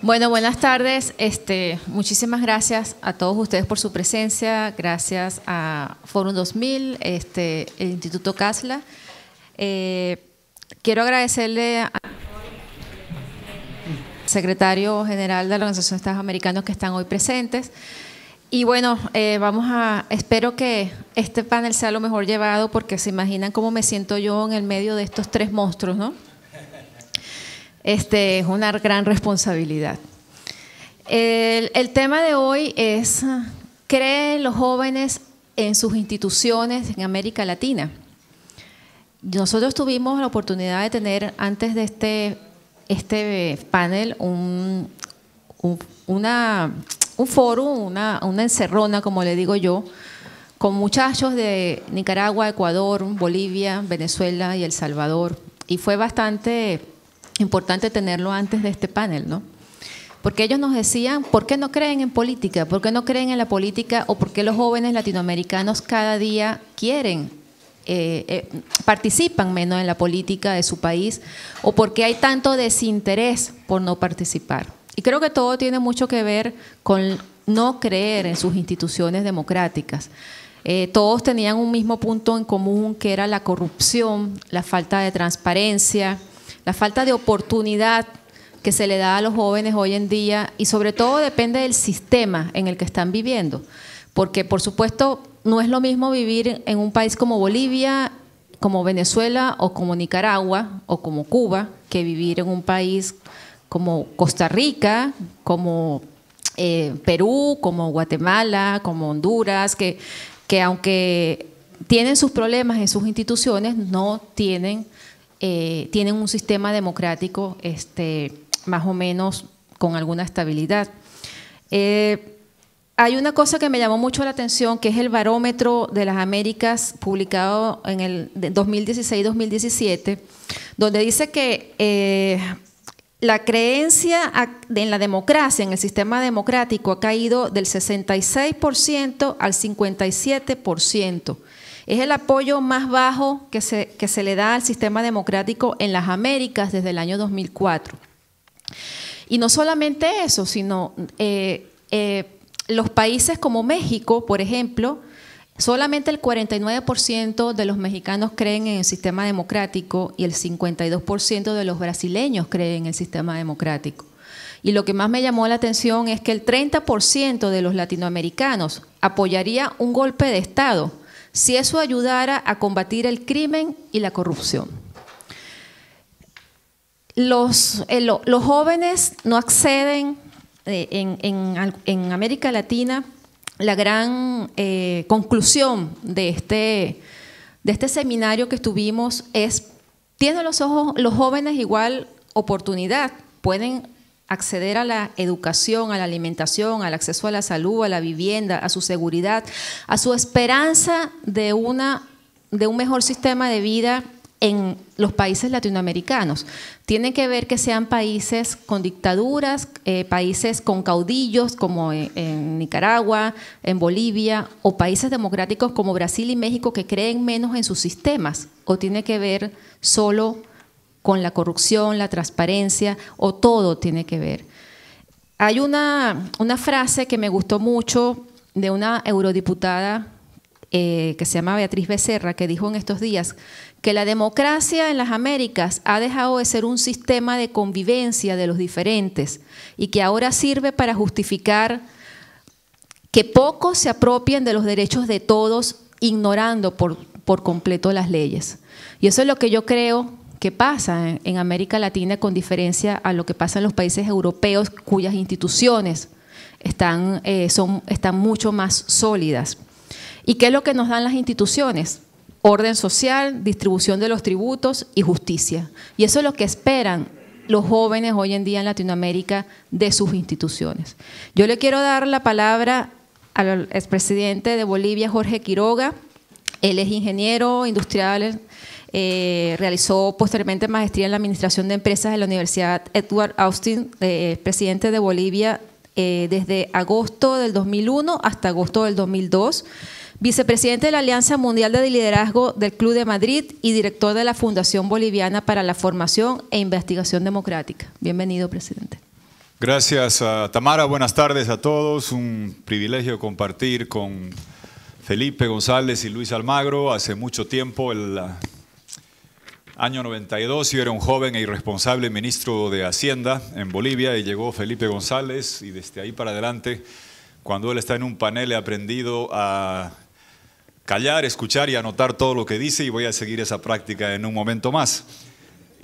Bueno, buenas tardes. Muchísimas gracias a todos ustedes por su presencia. Gracias a Fórum 2000, el Instituto Casla. Quiero agradecerle al secretario general de la Organización de Estados Americanos que están hoy presentes. Y bueno, espero que este panel sea lo mejor llevado, porque se imaginan cómo me siento yo en el medio de estos tres monstruos, ¿no? Es una gran responsabilidad. El tema de hoy es: ¿creen los jóvenes en sus instituciones en América Latina? Nosotros tuvimos la oportunidad de tener, antes de este panel, un foro, una encerrona, como le digo yo, con muchachos de Nicaragua, Ecuador, Bolivia, Venezuela y El Salvador. Y fue bastante importante tenerlo antes de este panel, ¿no? Porque ellos nos decían, ¿por qué no creen en política? ¿Por qué no creen en la política? ¿O por qué los jóvenes latinoamericanos cada día participan menos en la política de su país? ¿O por qué hay tanto desinterés por no participar? Y creo que todo tiene mucho que ver con no creer en sus instituciones democráticas. Todos tenían un mismo punto en común, que era la corrupción, la falta de transparencia, la falta de oportunidad que se le da a los jóvenes hoy en día, y sobre todo depende del sistema en el que están viviendo. Porque, por supuesto, no es lo mismo vivir en un país como Bolivia, como Venezuela o como Nicaragua o como Cuba, que vivir en un país como Costa Rica, como Perú, como Guatemala, como Honduras, que aunque tienen sus problemas en sus instituciones, no tienen un sistema democrático más o menos con alguna estabilidad. Hay una cosa que me llamó mucho la atención, que es el Barómetro de las Américas, publicado en el 2016-2017, donde dice que la creencia en la democracia, en el sistema democrático, ha caído del 66% al 57%. Es el apoyo más bajo que se le da al sistema democrático en las Américas desde el año 2004. Y no solamente eso, sino los países como México, por ejemplo, solamente el 49% de los mexicanos creen en el sistema democrático y el 52% de los brasileños creen en el sistema democrático. Y lo que más me llamó la atención es que el 30% de los latinoamericanos apoyaría un golpe de Estado si eso ayudara a combatir el crimen y la corrupción. Los jóvenes no acceden en América Latina. La gran conclusión de este seminario que estuvimos es: ¿tienen los jóvenes igual oportunidad? ¿Pueden acceder a la educación, a la alimentación, al acceso a la salud, a la vivienda, a su seguridad, a su esperanza de un mejor sistema de vida en los países latinoamericanos? Tienen que ver que sean países con dictaduras, países con caudillos como en Nicaragua, en Bolivia, o países democráticos como Brasil y México, que creen menos en sus sistemas, o tiene que ver solo con la corrupción, la transparencia, o todo tiene que ver. Hay una frase que me gustó mucho de una eurodiputada que se llama Beatriz Becerra, que dijo en estos días que la democracia en las Américas ha dejado de ser un sistema de convivencia de los diferentes, y que ahora sirve para justificar que pocos se apropien de los derechos de todos, ignorando por completo las leyes. Y eso es lo que yo creo que pasa en América Latina, con diferencia a lo que pasa en los países europeos, cuyas instituciones están mucho más sólidas. ¿Y qué es lo que nos dan las instituciones? Orden social, distribución de los tributos y justicia. Y eso es lo que esperan los jóvenes hoy en día en Latinoamérica de sus instituciones. Yo le quiero dar la palabra al expresidente de Bolivia, Jorge Quiroga. Él es ingeniero industrial, realizó posteriormente maestría en la Administración de Empresas en la Universidad Edward Austin, presidente de Bolivia desde agosto del 2001 hasta agosto del 2002. Vicepresidente de la Alianza Mundial de Liderazgo del Club de Madrid y director de la Fundación Boliviana para la Formación e Investigación Democrática. Bienvenido, presidente. Gracias, Tamara. Buenas tardes a todos. Un privilegio compartir con Felipe González y Luis Almagro. Hace mucho tiempo, el año 92, yo era un joven e irresponsable ministro de Hacienda en Bolivia y llegó Felipe González y desde ahí para adelante, cuando él está en un panel, he aprendido a callar, escuchar y anotar todo lo que dice y voy a seguir esa práctica en un momento más.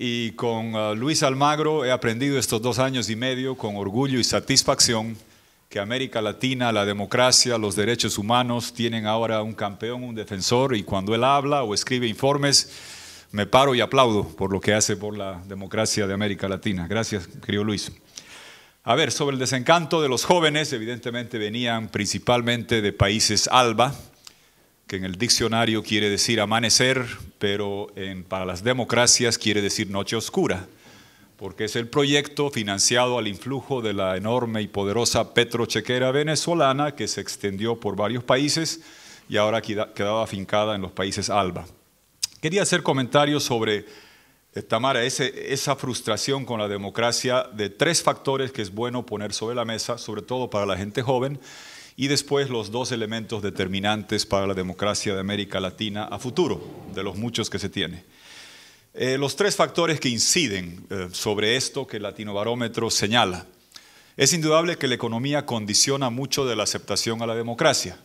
Y con Luis Almagro he aprendido estos 2 años y medio con orgullo y satisfacción que América Latina, la democracia, los derechos humanos tienen ahora un campeón, un defensor, y cuando él habla o escribe informes, me paro y aplaudo por lo que hace por la democracia de América Latina. Gracias, querido Luis. A ver, sobre el desencanto de los jóvenes, evidentemente venían principalmente de países ALBA, que en el diccionario quiere decir amanecer, pero para las democracias quiere decir noche oscura, porque es el proyecto financiado al influjo de la enorme y poderosa petrochequera venezolana que se extendió por varios países y ahora quedaba afincada en los países ALBA. Quería hacer comentarios sobre, Tamara, esa frustración con la democracia de 3 factores que es bueno poner sobre la mesa, sobre todo para la gente joven, y después los 2 elementos determinantes para la democracia de América Latina a futuro, de los muchos que se tiene. Los 3 factores que inciden sobre esto que el Latinobarómetro señala. Es indudable que la economía condiciona mucho de la aceptación a la democracia.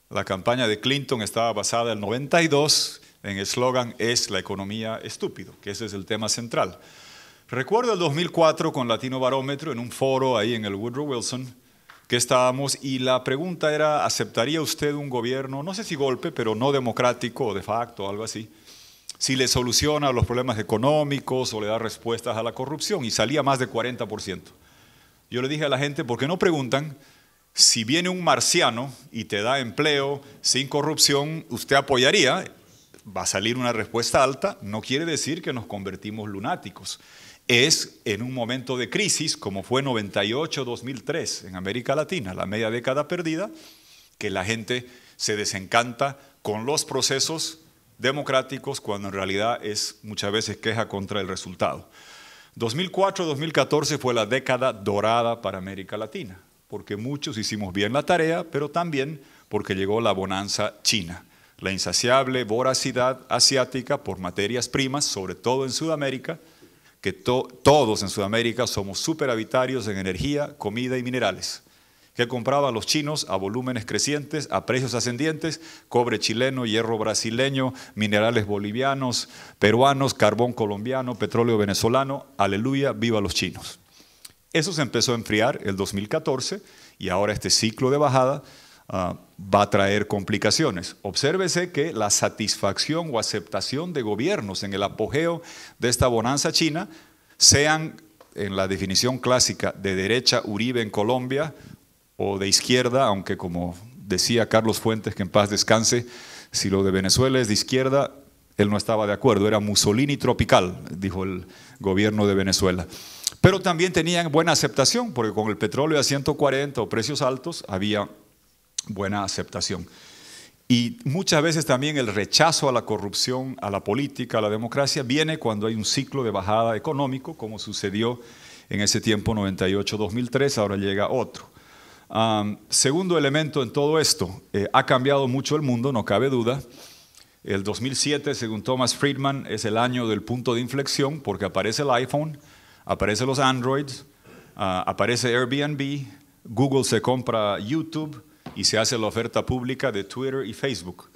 La campaña de Clinton estaba basada en el 92 en el eslogan "es la economía estúpido", que ese es el tema central. Recuerdo el 2004 con Latinobarómetro en un foro ahí en el Woodrow Wilson, que estábamos y la pregunta era, ¿aceptaría usted un gobierno, no sé si golpe, pero no democrático o de facto, algo así, si le soluciona los problemas económicos o le da respuestas a la corrupción? Y salía más de 40%. Yo le dije a la gente, ¿por qué no preguntan si viene un marciano y te da empleo sin corrupción, usted apoyaría? Va a salir una respuesta alta, no quiere decir que nos convertimos lunáticos. Es en un momento de crisis, como fue 98-2003 en América Latina, la media década perdida, que la gente se desencanta con los procesos democráticos cuando en realidad es muchas veces queja contra el resultado. 2004-2014 fue la década dorada para América Latina, porque muchos hicimos bien la tarea, pero también porque llegó la bonanza china, la insaciable voracidad asiática por materias primas, sobre todo en Sudamérica, que todos en Sudamérica somos superavitarios en energía, comida y minerales, que compraban los chinos a volúmenes crecientes, a precios ascendientes, cobre chileno, hierro brasileño, minerales bolivianos, peruanos, carbón colombiano, petróleo venezolano, aleluya, viva los chinos. Eso se empezó a enfriar el 2014 y ahora este ciclo de bajada va a traer complicaciones. Obsérvese que la satisfacción o aceptación de gobiernos en el apogeo de esta bonanza china, sean en la definición clásica de derecha Uribe en Colombia o de izquierda, aunque como decía Carlos Fuentes, que en paz descanse, si lo de Venezuela es de izquierda, él no estaba de acuerdo, era Mussolini tropical, dijo el gobierno de Venezuela. Pero también tenían buena aceptación, porque con el petróleo a 140 o precios altos había buena aceptación. Y muchas veces también el rechazo a la corrupción, a la política, a la democracia, viene cuando hay un ciclo de bajada económico, como sucedió en ese tiempo 98-2003, ahora llega otro. Segundo elemento en todo esto, ha cambiado mucho el mundo, no cabe duda. El 2007, según Thomas Friedman, es el año del punto de inflexión, porque aparece el iPhone, aparecen los Androids, aparece Airbnb, Google se compra YouTube, y se hace la oferta pública de Twitter y Facebook.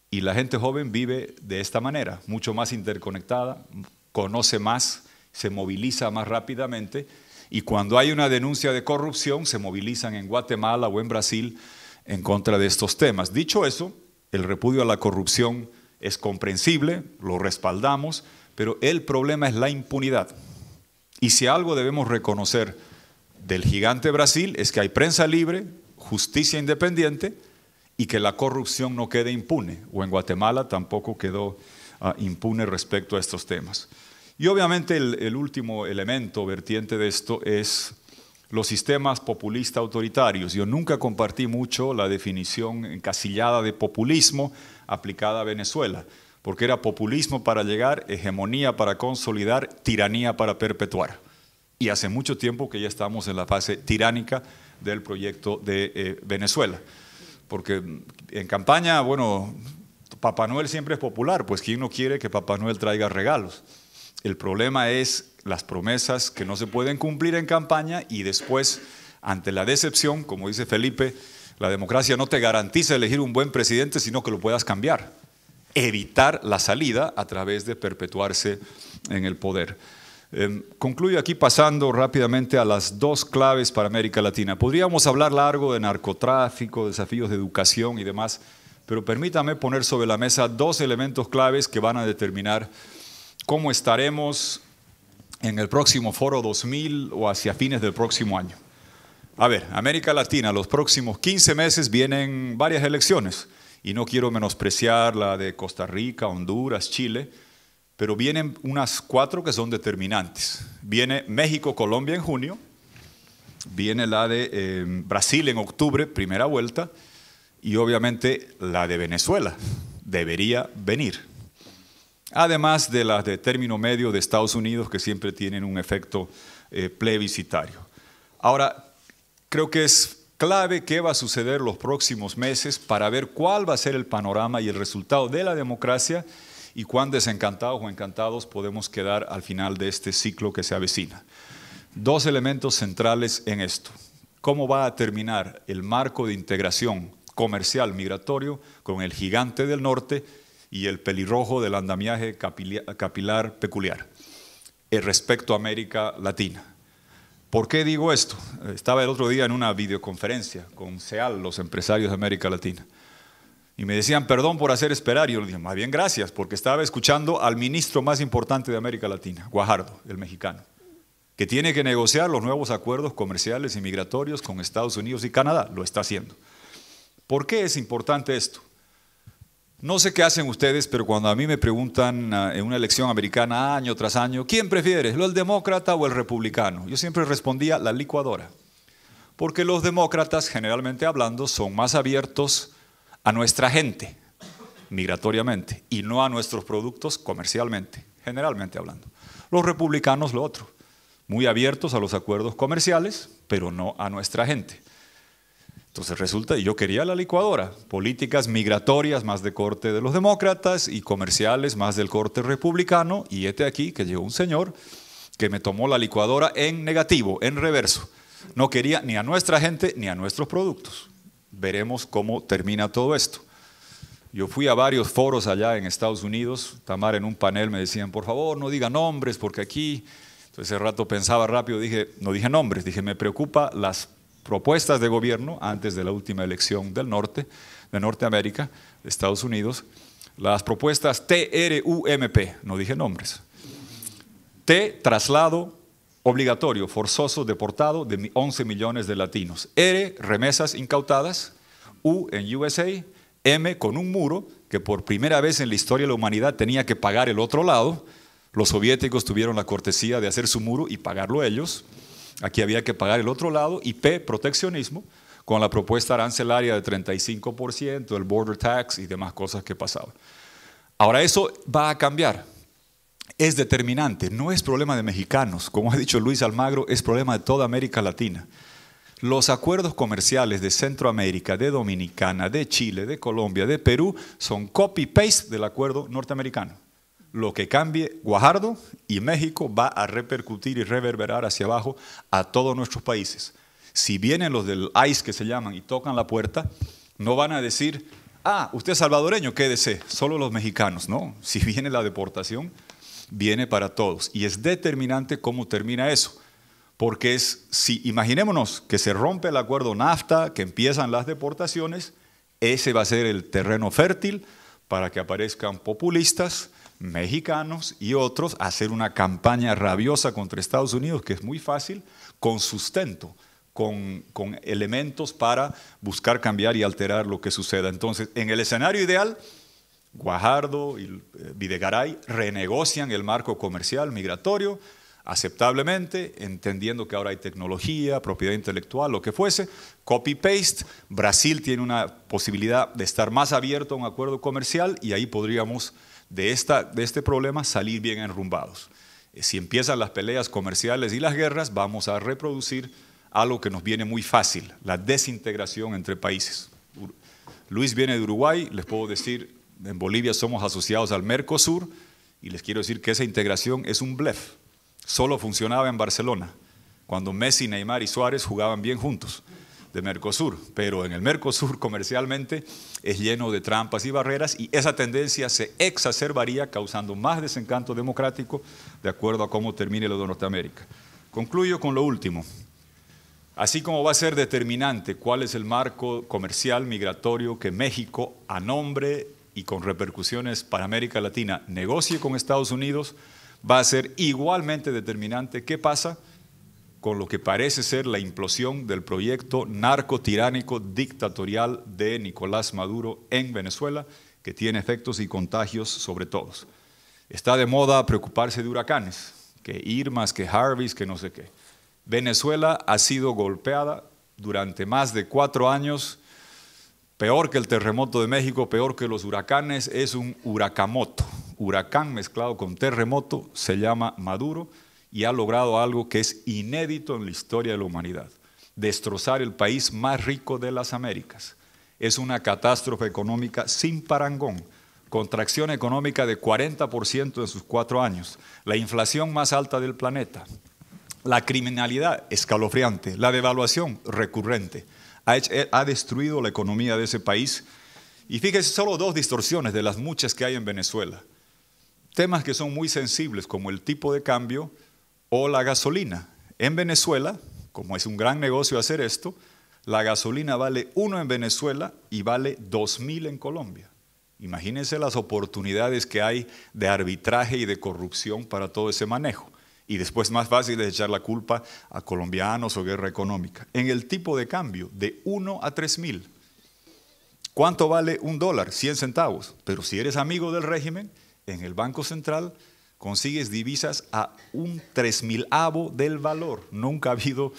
Y la gente joven vive de esta manera, mucho más interconectada, conoce más, se moviliza más rápidamente, y cuando hay una denuncia de corrupción se movilizan en Guatemala o en Brasil en contra de estos temas. Dicho eso, el repudio a la corrupción es comprensible, lo respaldamos, pero el problema es la impunidad. Y si algo debemos reconocer del gigante Brasil es que hay prensa libre, justicia independiente y que la corrupción no quede impune, o en Guatemala tampoco quedó impune respecto a estos temas. Y obviamente el último elemento vertiente de esto es los sistemas populistas autoritarios. Yo nunca compartí mucho la definición encasillada de populismo aplicada a Venezuela, porque era populismo para llegar, hegemonía para consolidar, tiranía para perpetuar. Y hace mucho tiempo que ya estamos en la fase tiránica del proyecto de Venezuela. Porque en campaña, bueno, Papá Noel siempre es popular, pues ¿quién no quiere que Papá Noel traiga regalos? El problema es las promesas que no se pueden cumplir en campaña y después, ante la decepción, como dice Felipe, la democracia no te garantiza elegir un buen presidente, sino que lo puedas cambiar. Evitar la salida a través de perpetuarse en el poder. Concluyo aquí pasando rápidamente a las dos claves para América Latina. Podríamos hablar largo de narcotráfico, desafíos de educación y demás, pero permítame poner sobre la mesa dos elementos claves que van a determinar cómo estaremos en el próximo Foro 2000 o hacia fines del próximo año. A ver, América Latina, los próximos 15 meses vienen varias elecciones y no quiero menospreciar la de Costa Rica, Honduras, Chile, pero vienen unas 4 que son determinantes. Viene México-Colombia en junio, viene la de Brasil en octubre, primera vuelta, y obviamente la de Venezuela debería venir. Además de las de término medio de Estados Unidos, que siempre tienen un efecto plebiscitario. Ahora, creo que es clave qué va a suceder los próximos meses para ver cuál va a ser el panorama y el resultado de la democracia y cuán desencantados o encantados podemos quedar al final de este ciclo que se avecina. Dos elementos centrales en esto. ¿Cómo va a terminar el marco de integración comercial migratorio con el gigante del norte y el pelirrojo del andamiaje capilar peculiar respecto a América Latina? ¿Por qué digo esto? Estaba el otro día en una videoconferencia con CEAL, los empresarios de América Latina. Y me decían, perdón por hacer esperar. Y yo les dije, más bien gracias, porque estaba escuchando al ministro más importante de América Latina, Guajardo, el mexicano, que tiene que negociar los nuevos acuerdos comerciales y migratorios con Estados Unidos y Canadá. Lo está haciendo. ¿Por qué es importante esto? No sé qué hacen ustedes, pero cuando a mí me preguntan en una elección americana año tras año, ¿quién prefieres, el demócrata o el republicano? Yo siempre respondía la licuadora, porque los demócratas, generalmente hablando, son más abiertos a nuestra gente, migratoriamente, y no a nuestros productos comercialmente, generalmente hablando. Los republicanos lo otro, muy abiertos a los acuerdos comerciales, pero no a nuestra gente. Entonces resulta, y yo quería la licuadora, políticas migratorias más de corte de los demócratas y comerciales más del corte republicano, y este aquí que llegó un señor que me tomó la licuadora en negativo, en reverso. No quería ni a nuestra gente ni a nuestros productos. Veremos cómo termina todo esto. Yo fui a varios foros allá en Estados Unidos, Tamara en un panel me decían, por favor no diga nombres porque aquí, entonces ese rato pensaba rápido, no dije nombres, dije me preocupa las propuestas de gobierno antes de la última elección del norte, de Norteamérica, de Estados Unidos, las propuestas TRUMP, no dije nombres. T, traslado obligatorio, forzoso, deportado de 11 millones de latinos. R, remesas incautadas. U, en USA. M, con un muro que por primera vez en la historia de la humanidad tenía que pagar el otro lado. Los soviéticos tuvieron la cortesía de hacer su muro y pagarlo ellos. Aquí había que pagar el otro lado. Y P, proteccionismo, con la propuesta arancelaria de 35%, el border tax y demás cosas que pasaban. Ahora eso va a cambiar. Es determinante, no es problema de mexicanos, como ha dicho Luis Almagro, es problema de toda América Latina. Los acuerdos comerciales de Centroamérica, de Dominicana, de Chile, de Colombia, de Perú, son copy-paste del acuerdo norteamericano. Lo que cambie Guajardo y México va a repercutir y reverberar hacia abajo a todos nuestros países. Si vienen los del ICE que se llaman y tocan la puerta, no van a decir, usted es salvadoreño, quédese, solo los mexicanos. No, si viene la deportación, viene para todos y es determinante cómo termina eso, porque imaginémonos que se rompe el acuerdo NAFTA, que empiezan las deportaciones, ese va a ser el terreno fértil para que aparezcan populistas, mexicanos y otros a hacer una campaña rabiosa contra Estados Unidos, que es muy fácil, con sustento, con elementos para buscar cambiar y alterar lo que suceda. Entonces, en el escenario ideal, Guajardo y Videgaray renegocian el marco comercial migratorio aceptablemente, entendiendo que ahora hay tecnología, propiedad intelectual, lo que fuese, copy-paste. Brasil tiene una posibilidad de estar más abierto a un acuerdo comercial y ahí podríamos de este problema salir bien enrumbados. Si empiezan las peleas comerciales y las guerras, vamos a reproducir algo que nos viene muy fácil, la desintegración entre países. Luis viene de Uruguay, les puedo decir, en Bolivia somos asociados al Mercosur, y les quiero decir que esa integración es un blef. Solo funcionaba en Barcelona, cuando Messi, Neymar y Suárez jugaban bien juntos, de Mercosur. Pero en el Mercosur comercialmente es lleno de trampas y barreras, y esa tendencia se exacerbaría causando más desencanto democrático de acuerdo a cómo termine lo de Norteamérica. Concluyo con lo último. Así como va a ser determinante cuál es el marco comercial migratorio que México, a nombre y con repercusiones para América Latina, negocie con Estados Unidos, va a ser igualmente determinante qué pasa con lo que parece ser la implosión del proyecto narcotiránico dictatorial de Nicolás Maduro en Venezuela, que tiene efectos y contagios sobre todos. Está de moda preocuparse de huracanes, que Irmas, que Harveys, que no sé qué. Venezuela ha sido golpeada durante más de 4 años, peor que el terremoto de México, peor que los huracanes, es un huracamoto. Huracán mezclado con terremoto, se llama Maduro y ha logrado algo que es inédito en la historia de la humanidad: destrozar el país más rico de las Américas. Es una catástrofe económica sin parangón, contracción económica de 40% en sus 4 años, la inflación más alta del planeta, la criminalidad escalofriante, la devaluación recurrente. Ha destruido la economía de ese país. Y fíjese, solo 2 distorsiones de las muchas que hay en Venezuela. Temas que son muy sensibles, como el tipo de cambio o la gasolina. En Venezuela, como es un gran negocio hacer esto, la gasolina vale 1 en Venezuela y vale 2.000 en Colombia. Imagínense las oportunidades que hay de arbitraje y de corrupción para todo ese manejo. Y después más fácil es echar la culpa a colombianos o guerra económica. En el tipo de cambio, de 1 a 3.000. ¿Cuánto vale $1? 100 centavos. Pero si eres amigo del régimen, en el Banco Central consigues divisas a un 3.000avo del valor. Nunca ha habido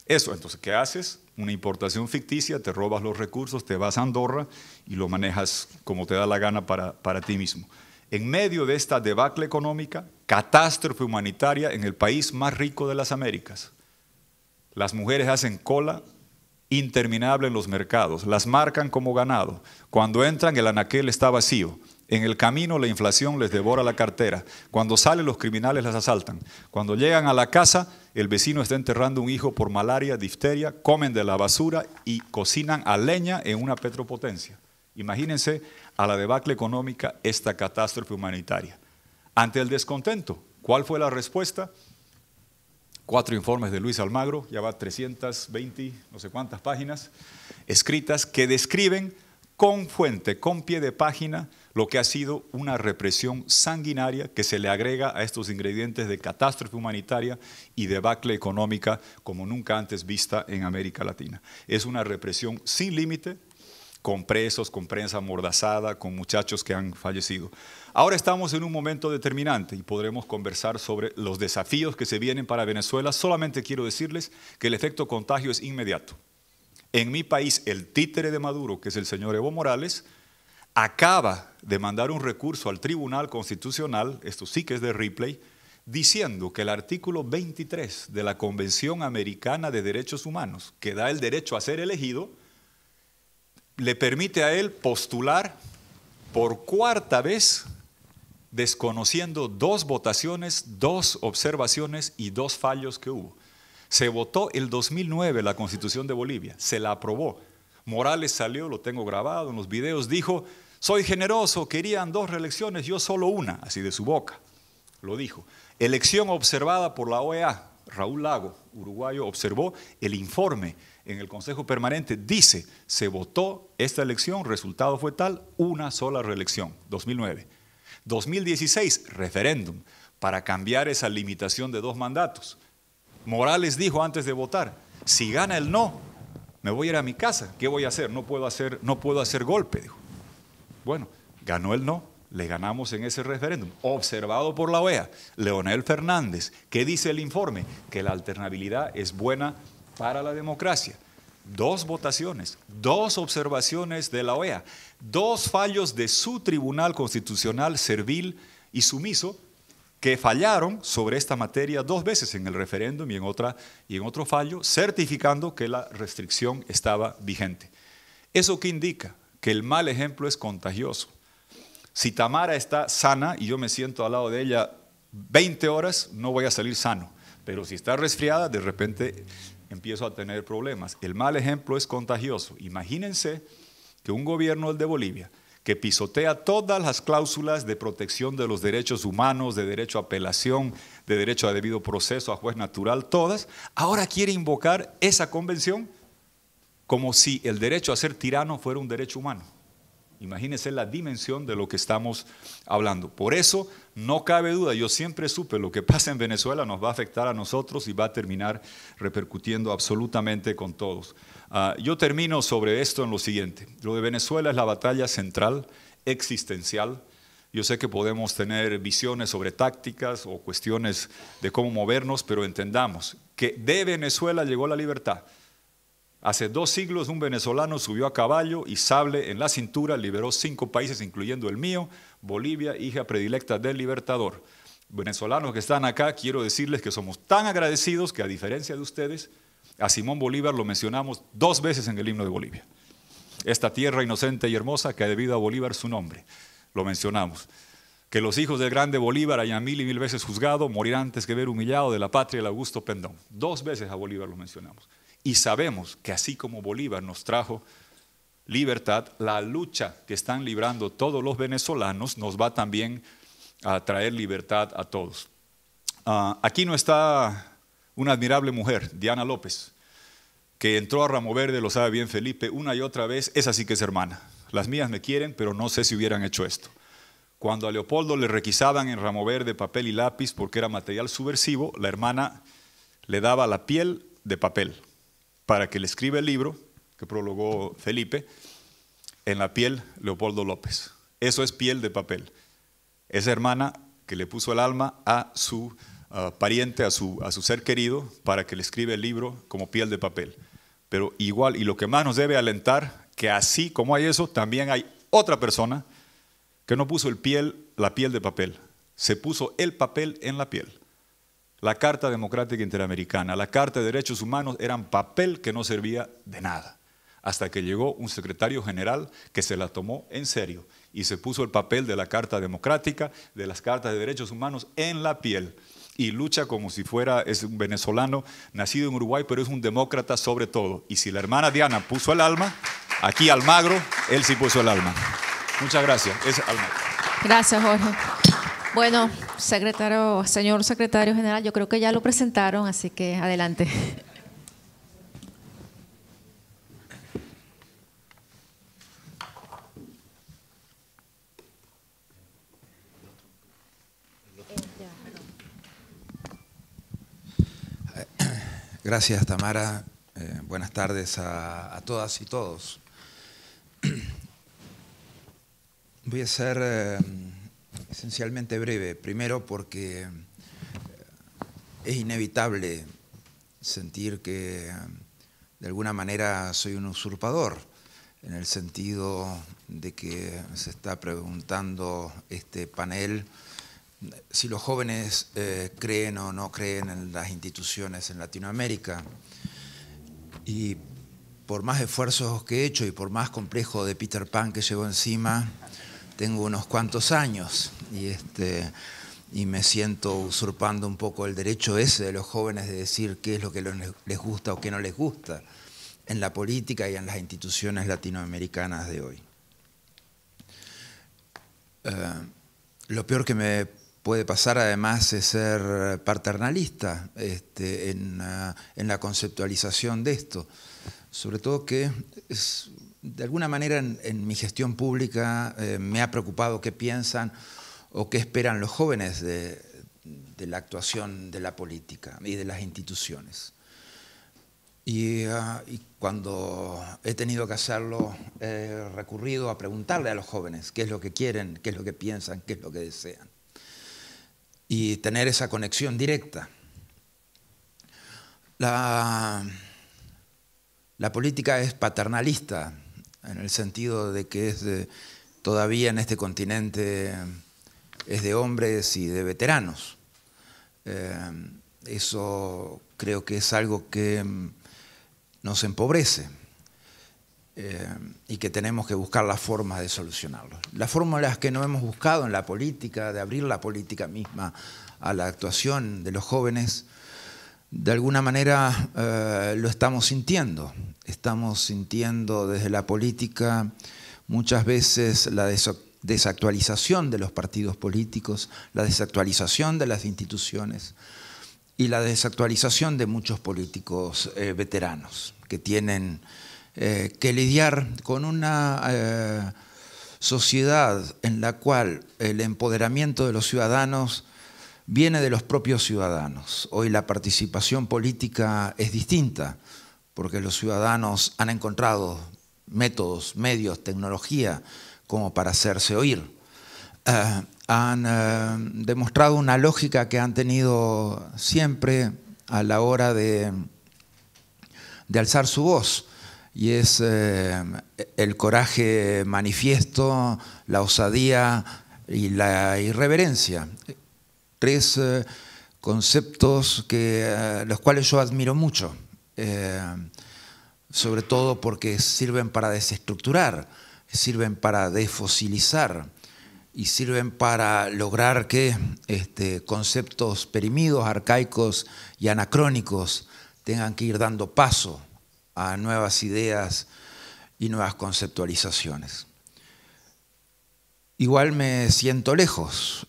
eso. Entonces, ¿qué haces? Una importación ficticia, te robas los recursos, te vas a Andorra y lo manejas como te da la gana para ti mismo. En medio de esta debacle económica, catástrofe humanitaria en el país más rico de las Américas, las mujeres hacen cola interminable en los mercados, las marcan como ganado. Cuando entran, el anaquel está vacío. En el camino, la inflación les devora la cartera. Cuando salen, los criminales las asaltan. Cuando llegan a la casa, el vecino está enterrando un hijo por malaria, difteria, comen de la basura y cocinan a leña en una petropotencia. Imagínense a la debacle económica esta catástrofe humanitaria. Ante el descontento, ¿cuál fue la respuesta? 4 informes de Luis Almagro, ya va 320, no sé cuántas páginas, escritas que describen con fuente, con pie de página, lo que ha sido una represión sanguinaria que se le agrega a estos ingredientes de catástrofe humanitaria y debacle económica como nunca antes vista en América Latina. Es una represión sin límite, con presos, con prensa amordazada, con muchachos que han fallecido. Ahora estamos en un momento determinante y podremos conversar sobre los desafíos que se vienen para Venezuela. Solamente quiero decirles que el efecto contagio es inmediato. En mi país, el títere de Maduro, que es el señor Evo Morales, acaba de mandar un recurso al Tribunal Constitucional, esto sí que es de replay, diciendo que el artículo 23 de la Convención Americana de Derechos Humanos, que da el derecho a ser elegido, le permite a él postular por 4ª vez, desconociendo 2 votaciones, 2 observaciones y 2 fallos que hubo. Se votó el 2009 la Constitución de Bolivia, se la aprobó. Morales salió, lo tengo grabado en los videos, dijo: soy generoso, querían 2 reelecciones, yo solo 1, así de su boca, lo dijo. Elección observada por la OEA, Raúl Lago, uruguayo, observó el informe en el Consejo Permanente, dice, se votó esta elección, resultado fue tal, 1 sola reelección, 2009. 2016, referéndum, para cambiar esa limitación de 2 mandatos. Morales dijo antes de votar: si gana el no, me voy a ir a mi casa, ¿qué voy a hacer? No puedo hacer golpe, dijo. Bueno, ganó el no, le ganamos en ese referéndum, observado por la OEA. Leonel Fernández, ¿qué dice el informe? Que la alternabilidad es buena para la democracia. 2 votaciones, 2 observaciones de la OEA, 2 fallos de su Tribunal Constitucional servil y sumiso, que fallaron sobre esta materia 2 veces en el referéndum y en otro fallo, certificando que la restricción estaba vigente. ¿Eso qué indica? Que el mal ejemplo es contagioso. Si Tamara está sana y yo me siento al lado de ella 20 horas, no voy a salir sano. Pero si está resfriada, de repente empiezo a tener problemas. El mal ejemplo es contagioso. Imagínense que un gobierno, el de Bolivia, que pisotea todas las cláusulas de protección de los derechos humanos, de derecho a apelación, de derecho a debido proceso, a juez natural, todas, ahora quiere invocar esa convención como si el derecho a ser tirano fuera un derecho humano. Imagínense la dimensión de lo que estamos hablando. Por eso no cabe duda, yo siempre supe lo que pasa en Venezuela nos va a afectar a nosotros y va a terminar repercutiendo absolutamente con todos. Yo termino sobre esto en lo siguiente. Lo de Venezuela es la batalla central, existencial. Yo sé que podemos tener visiones sobre tácticas o cuestiones de cómo movernos, pero entendamos que de Venezuela llegó la libertad. Hace 2 siglos un venezolano subió a caballo y sable en la cintura, liberó 5 países, incluyendo el mío, Bolivia, hija predilecta del Libertador. Venezolanos que están acá, quiero decirles que somos tan agradecidos que, a diferencia de ustedes, a Simón Bolívar lo mencionamos 2 veces en el himno de Bolivia. Esta tierra inocente y hermosa que ha debido a Bolívar su nombre, lo mencionamos. Que los hijos del grande Bolívar, hayan 1000 y 1000 veces juzgado, morirán antes que ver humillado de la patria el Augusto Pendón. 2 veces a Bolívar lo mencionamos. Y sabemos que así como Bolívar nos trajo libertad, la lucha que están librando todos los venezolanos nos va también a traer libertad a todos. Aquí no está una admirable mujer, Diana López, que entró a Ramo Verde, lo sabe bien Felipe, una y otra vez, esa sí que es hermana. Las mías me quieren, pero no sé si hubieran hecho esto. Cuando a Leopoldo le requisaban en Ramo Verde papel y lápiz porque era material subversivo, la hermana le daba la piel de papel para que le escriba el libro que prologó Felipe, en la piel Leopoldo López. Eso es piel de papel. Esa hermana que le puso el alma a su pariente, a su ser querido, para que le escriba el libro como piel de papel. Pero igual, y lo que más nos debe alentar, que así como hay eso, también hay otra persona que no puso la piel de papel, se puso el papel en la piel. La Carta Democrática Interamericana, la Carta de Derechos Humanos eran papel que no servía de nada, hasta que llegó un secretario general que se la tomó en serio y se puso el papel de la Carta Democrática, de las Cartas de Derechos Humanos en la piel y lucha como si es un venezolano nacido en Uruguay, pero es un demócrata sobre todo. Y si la hermana Diana puso el alma, aquí Almagro, él sí puso el alma. Muchas gracias. Es Almagro. Gracias, Jorge. Bueno, señor secretario general, yo creo que ya lo presentaron, así que adelante. Gracias, Tamara. Buenas tardes a todas y todos. Voy a ser esencialmente breve, primero porque es inevitable sentir que de alguna manera soy un usurpador, en el sentido de que se está preguntando este panel si los jóvenes creen o no creen en las instituciones en Latinoamérica. Y por más esfuerzos que he hecho y por más complejo de Peter Pan que llevo encima, tengo unos cuantos años y me siento usurpando un poco el derecho ese de los jóvenes de decir qué es lo que les gusta o qué no les gusta en la política y en las instituciones latinoamericanas de hoy. Lo peor que me puede pasar además es ser paternalista en la conceptualización de esto, sobre todo que de alguna manera en mi gestión pública me ha preocupado qué piensan o qué esperan los jóvenes de la actuación de la política y de las instituciones. Y cuando he tenido que hacerlo, he recurrido a preguntarle a los jóvenes qué es lo que quieren, qué es lo que piensan, qué es lo que desean. Y tener esa conexión directa. La política es paternalista, en el sentido de que es todavía en este continente es de hombres y de veteranos. Eso creo que es algo que nos empobrece y que tenemos que buscar las formas de solucionarlo. Las fórmulas que no hemos buscado en la política, de abrir la política misma a la actuación de los jóvenes, de alguna manera lo estamos sintiendo. Estamos sintiendo desde la política muchas veces la desactualización de los partidos políticos, la desactualización de las instituciones y la desactualización de muchos políticos veteranos que tienen que lidiar con una sociedad en la cual el empoderamiento de los ciudadanos viene de los propios ciudadanos. Hoy la participación política es distinta porque los ciudadanos han encontrado métodos, medios, tecnología como para hacerse oír. Han demostrado una lógica que han tenido siempre a la hora de alzar su voz, y es el coraje manifiesto, la osadía y la irreverencia. Tres conceptos los cuales yo admiro mucho, sobre todo porque sirven para desestructurar, sirven para desfosilizar y sirven para lograr que conceptos perimidos, arcaicos y anacrónicos tengan que ir dando paso a nuevas ideas y nuevas conceptualizaciones. Igual me siento lejos,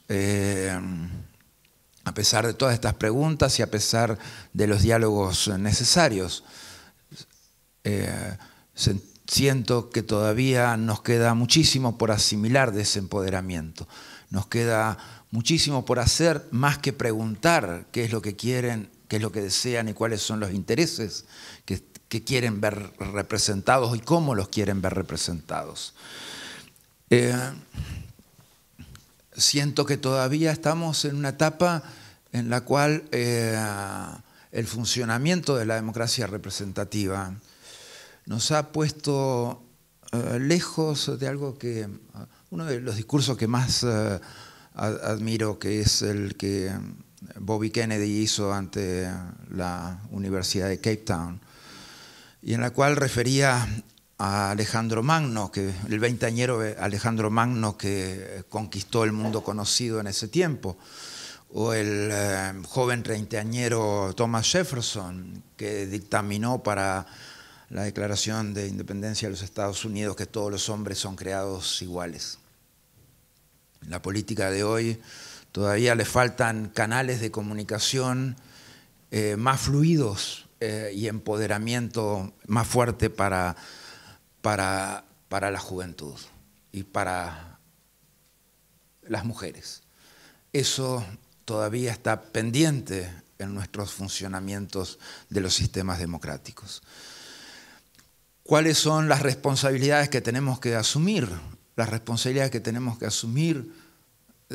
a pesar de todas estas preguntas y a pesar de los diálogos necesarios. Siento que todavía nos queda muchísimo por asimilar de ese empoderamiento. Nos queda muchísimo por hacer, más que preguntar qué es lo que quieren, qué es lo que desean y cuáles son los intereses que quieren ver representados y cómo los quieren ver representados. Siento que todavía estamos en una etapa en la cual el funcionamiento de la democracia representativa nos ha puesto lejos de algo que, uno de los discursos que más admiro, que es el que Bobby Kennedy hizo ante la Universidad de Cape Town, y en la cual refería a Alejandro Magno, el veinteañero Alejandro Magno que conquistó el mundo conocido en ese tiempo, o el joven treintañero Thomas Jefferson, que dictaminó para la Declaración de Independencia de los Estados Unidos que todos los hombres son creados iguales. En la política de hoy todavía le faltan canales de comunicación más fluidos y empoderamiento más fuerte para la juventud y para las mujeres. Eso todavía está pendiente en nuestros funcionamientos de los sistemas democráticos. ¿Cuáles son las responsabilidades que tenemos que asumir? Las responsabilidades que tenemos que asumir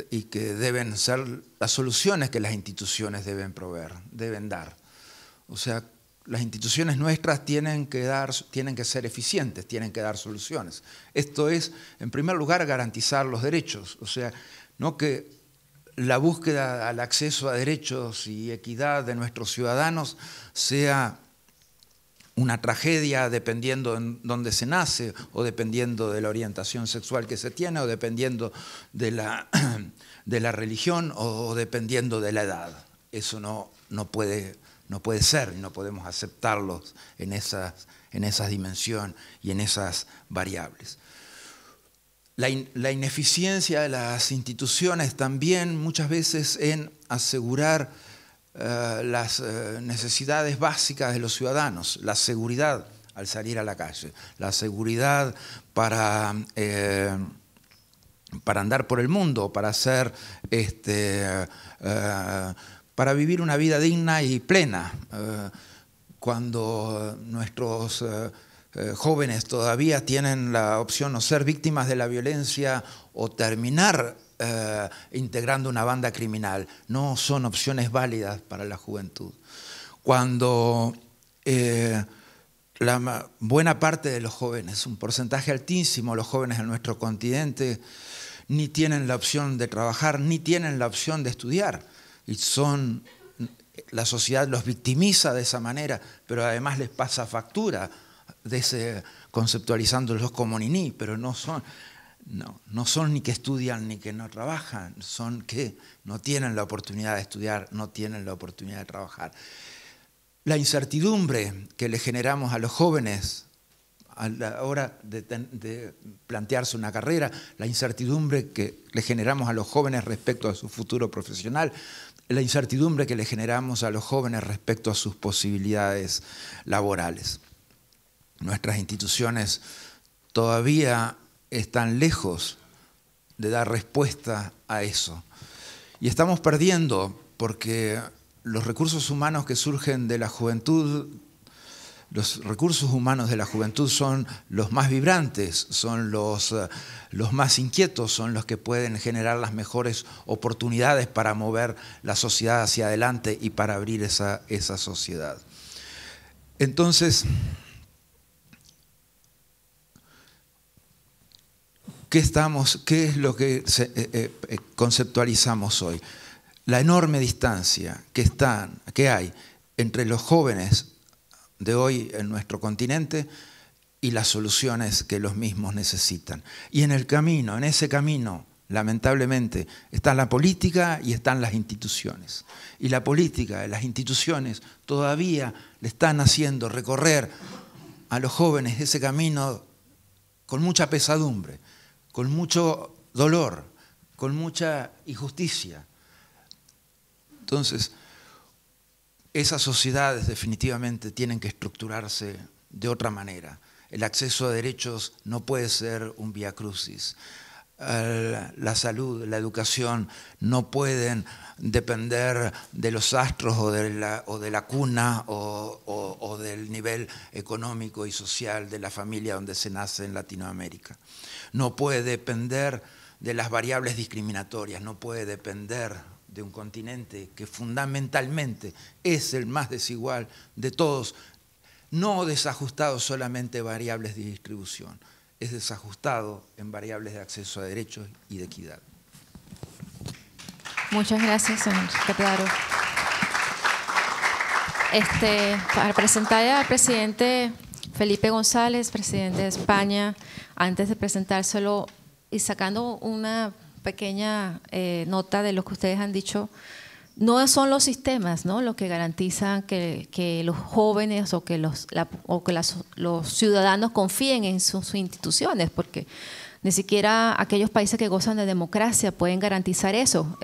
y que deben ser las soluciones que las instituciones deben proveer, deben dar. O sea, las instituciones nuestras tienen que ser eficientes, tienen que dar soluciones. Esto es, en primer lugar, garantizar los derechos. O sea, no que la búsqueda al acceso a derechos y equidad de nuestros ciudadanos sea una tragedia dependiendo en dónde se nace, o dependiendo de la orientación sexual que se tiene, o dependiendo de la religión, o dependiendo de la edad. Eso no puede ser, y no podemos aceptarlos en esas dimensiones y en esas variables. La ineficiencia de las instituciones también muchas veces en asegurar las necesidades básicas de los ciudadanos, la seguridad al salir a la calle, la seguridad para andar por el mundo, para para vivir una vida digna y plena. Cuando nuestros jóvenes todavía tienen la opción o ser víctimas de la violencia o terminar integrando una banda criminal, no son opciones válidas para la juventud. Cuando la buena parte de los jóvenes, un porcentaje altísimo de los jóvenes en nuestro continente, ni tienen la opción de trabajar, ni tienen la opción de estudiar. Y la sociedad los victimiza de esa manera, pero además les pasa factura, conceptualizándolos como niní, pero no son ni que estudian ni que no trabajan, son que no tienen la oportunidad de estudiar, no tienen la oportunidad de trabajar. La incertidumbre que le generamos a los jóvenes a la hora de plantearse una carrera, la incertidumbre que le generamos a los jóvenes respecto a su futuro profesional, la incertidumbre que le generamos a los jóvenes respecto a sus posibilidades laborales. Nuestras instituciones todavía están lejos de dar respuesta a eso. Y estamos perdiendo porque los recursos humanos que surgen de la juventud, los recursos humanos de la juventud son los más vibrantes, son los más inquietos, son los que pueden generar las mejores oportunidades para mover la sociedad hacia adelante y para abrir esa sociedad. Entonces, ¿qué es lo que conceptualizamos hoy? La enorme distancia que hay entre los jóvenes de hoy en nuestro continente y las soluciones que los mismos necesitan. Y en ese camino, lamentablemente, está la política y están las instituciones. Y la política y las instituciones todavía le están haciendo recorrer a los jóvenes ese camino con mucha pesadumbre, con mucho dolor, con mucha injusticia. Entonces, esas sociedades definitivamente tienen que estructurarse de otra manera. El acceso a derechos no puede ser un vía crucis. La salud, la educación no pueden depender de los astros o de la cuna o del nivel económico y social de la familia donde se nace en Latinoamérica. No puede depender de las variables discriminatorias, no puede depender de un continente que fundamentalmente es el más desigual de todos, no desajustado solamente en variables de distribución, es desajustado en variables de acceso a derechos y de equidad. Muchas gracias, señor secretario. Para presentar al presidente Felipe González, presidente de España, antes de presentárselo y sacando una pequeña nota de lo que ustedes han dicho, no son los sistemas, ¿no?, los que garantizan que los jóvenes o que los ciudadanos confíen en sus instituciones, porque ni siquiera aquellos países que gozan de democracia pueden garantizar eso.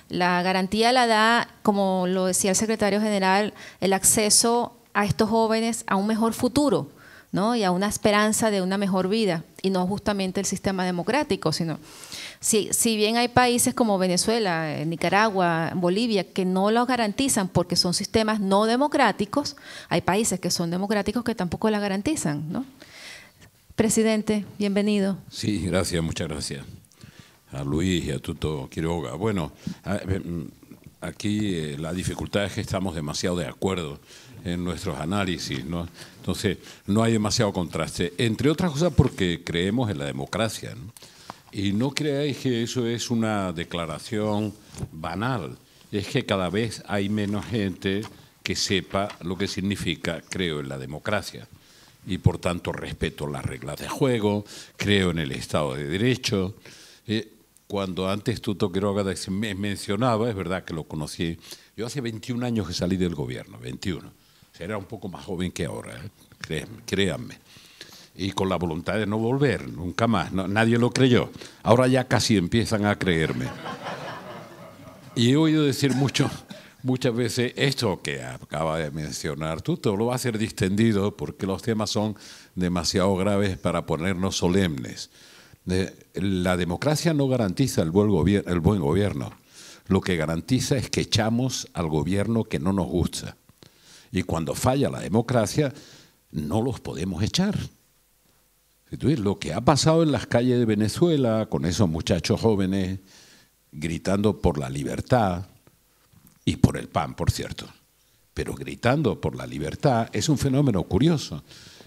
La garantía la da, como lo decía el secretario general, el acceso a estos jóvenes a un mejor futuro, ¿no?, y a una esperanza de una mejor vida, y no justamente el sistema democrático, sino… Si bien hay países como Venezuela, Nicaragua, Bolivia, que no lo garantizan porque son sistemas no democráticos, hay países que son democráticos que tampoco la garantizan, ¿no? Presidente, bienvenido. Sí, gracias, muchas gracias a Luis y a Tuto Quiroga. Bueno, aquí la dificultad es que estamos demasiado de acuerdo en nuestros análisis, ¿no? Entonces, no hay demasiado contraste, entre otras cosas porque creemos en la democracia, ¿no? Y no creáis que eso es una declaración banal, es que cada vez hay menos gente que sepa lo que significa creo en la democracia y por tanto respeto las reglas de juego, creo en el Estado de Derecho. Cuando antes Tuto Quiroga me mencionaba, es verdad que lo conocí, yo hace 21 años que salí del gobierno, 21, o sea, era un poco más joven que ahora, créanme. Y con la voluntad de no volver, nunca más. No, nadie lo creyó. Ahora ya casi empiezan a creerme. Y he oído decir muchas veces esto que acaba de mencionar Tuto, lo va a hacer distendido porque los temas son demasiado graves para ponernos solemnes. La democracia no garantiza el buen gobierno. Lo que garantiza es que echamos al gobierno que no nos gusta. Y cuando falla la democracia, no los podemos echar. Entonces, lo que ha pasado en las calles de Venezuela con esos muchachos jóvenes gritando por la libertad y por el pan, por cierto, pero gritando por la libertad es un fenómeno curioso.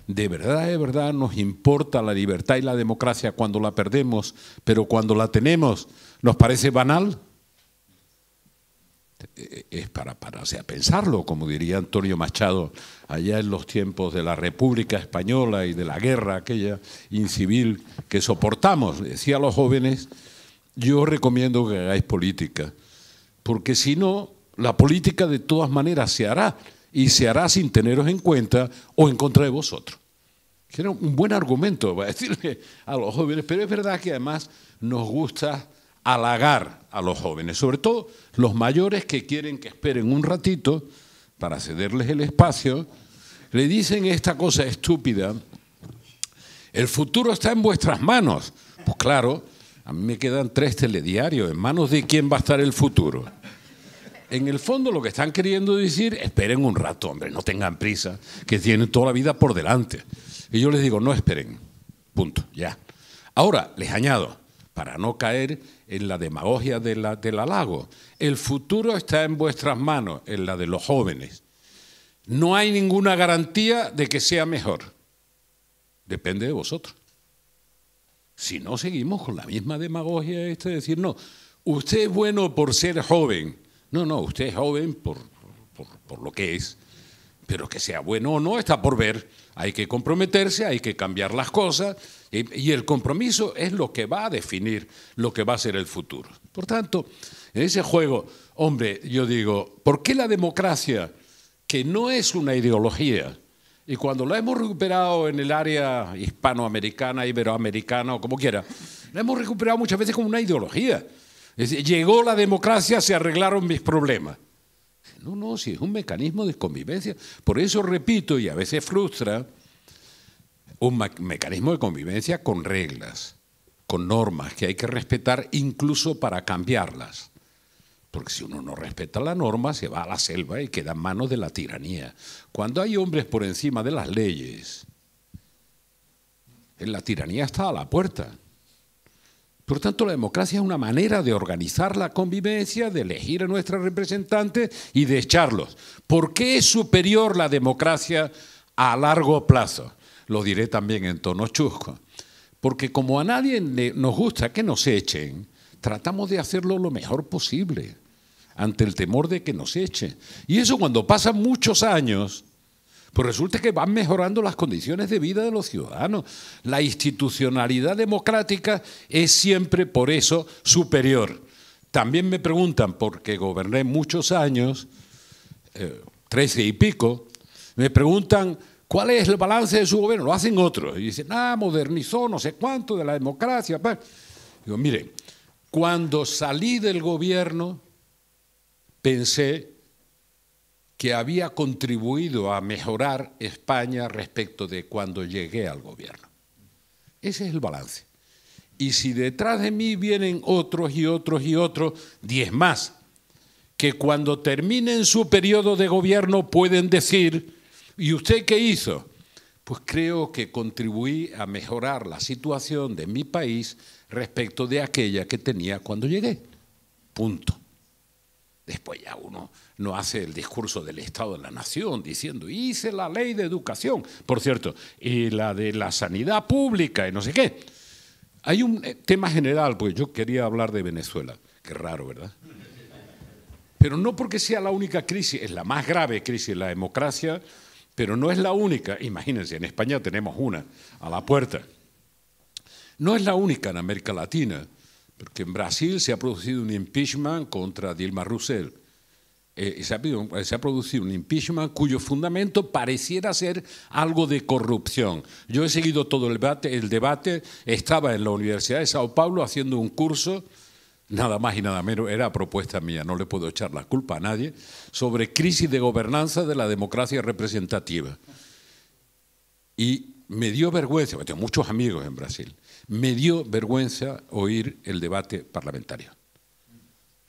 de verdad nos importa la libertad y la democracia cuando la perdemos, pero cuando la tenemos nos parece banal? Es para pararse a pensarlo, como diría Antonio Machado, allá en los tiempos de la República Española y de la guerra aquella incivil que soportamos. Decía a los jóvenes, yo recomiendo que hagáis política, porque si no, la política de todas maneras se hará, y se hará sin teneros en cuenta o en contra de vosotros. Era un buen argumento para decirle a los jóvenes, pero es verdad que además nos gusta halagar a los jóvenes, sobre todo los mayores que quieren que esperen un ratito para cederles el espacio, le dicen esta cosa estúpida: el futuro está en vuestras manos. Pues claro, a mí me quedan 3 telediarios, ¿en manos de quién va a estar el futuro? En el fondo lo que están queriendo decir, esperen un rato, hombre, no tengan prisa, que tienen toda la vida por delante. Y yo les digo, no esperen, punto, ya. Ahora, les añado, para no caer en la demagogia del halago, el futuro está en vuestras manos, en la de los jóvenes. No hay ninguna garantía de que sea mejor. Depende de vosotros. Si no, seguimos con la misma demagogia de decir, no, usted es bueno por ser joven. No, usted es joven por lo que es, pero que sea bueno o no está por ver. Hay que comprometerse, hay que cambiar las cosas, y el compromiso es lo que va a definir lo que va a ser el futuro. Por tanto, en ese juego, hombre, yo digo, ¿por qué la democracia, que no es una ideología, y cuando la hemos recuperado en el área hispanoamericana, iberoamericana o como quiera, la hemos recuperado muchas veces como una ideología? Es decir, llegó la democracia, se arreglaron mis problemas. No, si es un mecanismo de convivencia. Por eso repito, y a veces frustra, un mecanismo de convivencia con reglas, con normas que hay que respetar incluso para cambiarlas. Porque si uno no respeta la norma, se va a la selva y queda en manos de la tiranía. Cuando hay hombres por encima de las leyes, la tiranía está a la puerta. Por tanto, la democracia es una manera de organizar la convivencia, de elegir a nuestros representantes y de echarlos. ¿Por qué es superior la democracia a largo plazo? Lo diré también en tono chusco. Porque como a nadie nos gusta que nos echen, tratamos de hacerlo lo mejor posible, ante el temor de que nos echen. Y eso cuando pasan muchos años, pues resulta que van mejorando las condiciones de vida de los ciudadanos. La institucionalidad democrática es siempre por eso superior. También me preguntan, porque goberné muchos años, 13 y pico, me preguntan cuál es el balance de su gobierno. Lo hacen otros y dicen, modernizó no sé cuánto de la democracia. Digo, miren, cuando salí del gobierno pensé que había contribuido a mejorar España respecto de cuando llegué al gobierno. Ese es el balance. Y si detrás de mí vienen otros y otros y otros, 10 más, que cuando terminen su periodo de gobierno pueden decir, ¿y usted qué hizo? Pues creo que contribuí a mejorar la situación de mi país respecto de aquella que tenía cuando llegué. Punto. Después ya uno no hace el discurso del Estado de la Nación diciendo, hice la ley de educación, por cierto, y la de la sanidad pública y no sé qué. Hay un tema general, pues yo quería hablar de Venezuela, qué raro, ¿verdad? Pero no porque sea la única crisis, es la más grave crisis de la democracia, pero no es la única. Imagínense, en España tenemos una a la puerta. No es la única en América Latina, porque en Brasil se ha producido un impeachment contra Dilma Rousseff. Se ha producido un impeachment cuyo fundamento pareciera ser algo de corrupción. Yo he seguido todo el debate, estaba en la Universidad de Sao Paulo haciendo un curso, nada más y nada menos, era propuesta mía, no le puedo echar la culpa a nadie, sobre crisis de gobernanza de la democracia representativa. Y me dio vergüenza, tengo muchos amigos en Brasil, me dio vergüenza oír el debate parlamentario.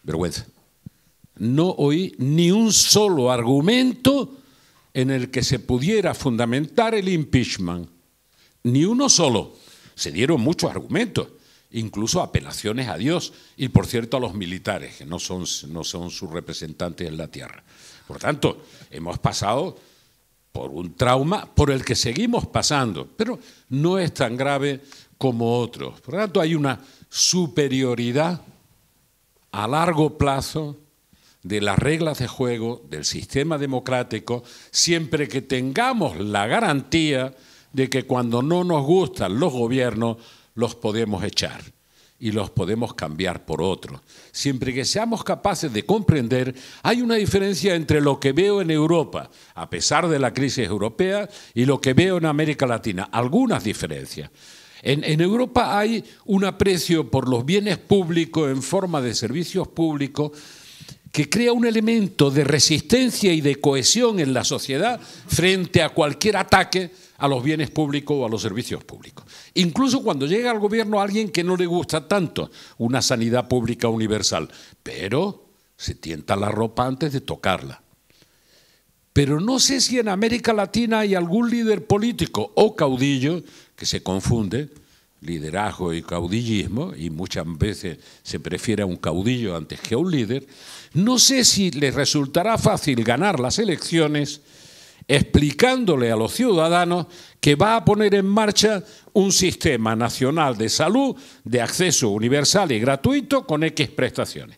Vergüenza. No oí ni un solo argumento en el que se pudiera fundamentar el impeachment. Ni uno solo. Se dieron muchos argumentos, incluso apelaciones a Dios y, por cierto, a los militares, que no son sus representantes en la tierra. Por tanto, hemos pasado por un trauma por el que seguimos pasando, pero no es tan grave como otros. Por lo tanto, hay una superioridad a largo plazo de las reglas de juego del sistema democrático, siempre que tengamos la garantía de que cuando no nos gustan los gobiernos, los podemos echar y los podemos cambiar por otros. Siempre que seamos capaces de comprender, hay una diferencia entre lo que veo en Europa, a pesar de la crisis europea, y lo que veo en América Latina. Algunas diferencias. En Europa hay un aprecio por los bienes públicos en forma de servicios públicos que crea un elemento de resistencia y de cohesión en la sociedad frente a cualquier ataque a los bienes públicos o a los servicios públicos. Incluso cuando llega al gobierno alguien que no le gusta tanto una sanidad pública universal, pero se tienta la ropa antes de tocarla. Pero no sé si en América Latina hay algún líder político o caudillo, que se confunde, liderazgo y caudillismo, y muchas veces se prefiere a un caudillo antes que a un líder. No sé si les resultará fácil ganar las elecciones explicándole a los ciudadanos que va a poner en marcha un sistema nacional de salud de acceso universal y gratuito con X prestaciones.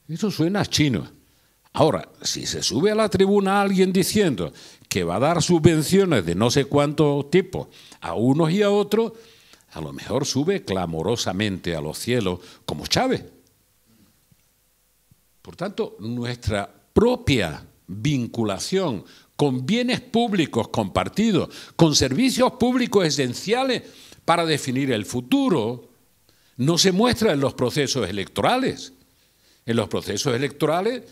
Eso suena chino. Ahora, si se sube a la tribuna alguien diciendo que va a dar subvenciones de no sé cuánto tipo a unos y a otros, a lo mejor sube clamorosamente a los cielos como Chávez. Por tanto, nuestra propia vinculación con bienes públicos compartidos, con servicios públicos esenciales para definir el futuro, no se muestra en los procesos electorales. En los procesos electorales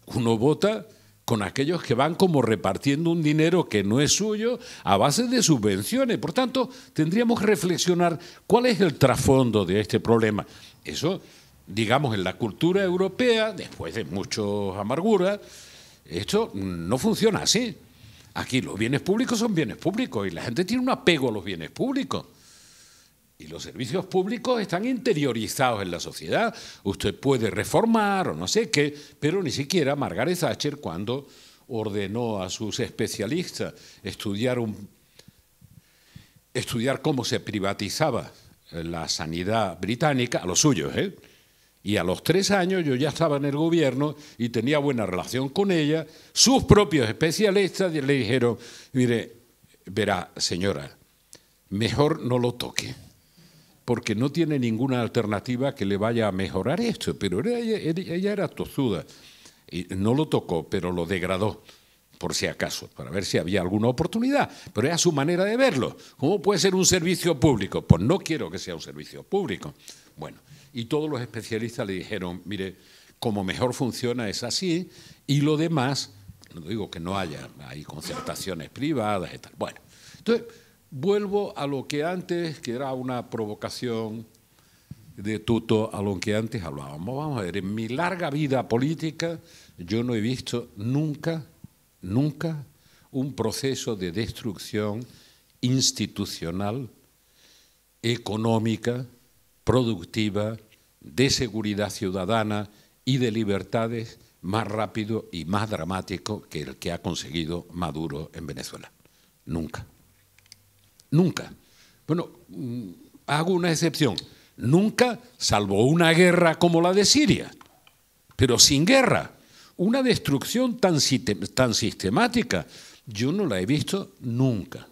uno vota con aquellos que van como repartiendo un dinero que no es suyo a base de subvenciones. Por tanto, tendríamos que reflexionar cuál es el trasfondo de este problema. Eso, digamos, en la cultura europea, después de muchas amarguras, esto no funciona así. Aquí los bienes públicos son bienes públicos y la gente tiene un apego a los bienes públicos. Y los servicios públicos están interiorizados en la sociedad. Usted puede reformar o no sé qué, pero ni siquiera Margaret Thatcher, cuando ordenó a sus especialistas estudiar cómo se privatizaba la sanidad británica, a los suyos, y a los 3 años yo ya estaba en el gobierno y tenía buena relación con ella, sus propios especialistas le dijeron, mire, verá, señora, mejor no lo toque, porque no tiene ninguna alternativa que le vaya a mejorar esto. Pero ella era tozuda y no lo tocó, pero lo degradó, por si acaso, para ver si había alguna oportunidad. Pero era su manera de verlo. ¿Cómo puede ser un servicio público? Pues no quiero que sea un servicio público. Bueno, y todos los especialistas le dijeron, mire, como mejor funciona es así, y lo demás, no digo que no haya, hay concertaciones privadas y tal. Bueno, entonces vuelvo a lo que antes, que era una provocación de Tuto, a lo que antes hablábamos. Vamos a ver, en mi larga vida política yo no he visto nunca un proceso de destrucción institucional, económica, productiva, de seguridad ciudadana y de libertades más rápido y más dramático que el que ha conseguido Maduro en Venezuela. Nunca. Nunca. Bueno, hago una excepción. Nunca, salvo una guerra como la de Siria, pero sin guerra. Una destrucción tan sistemática, yo no la he visto nunca.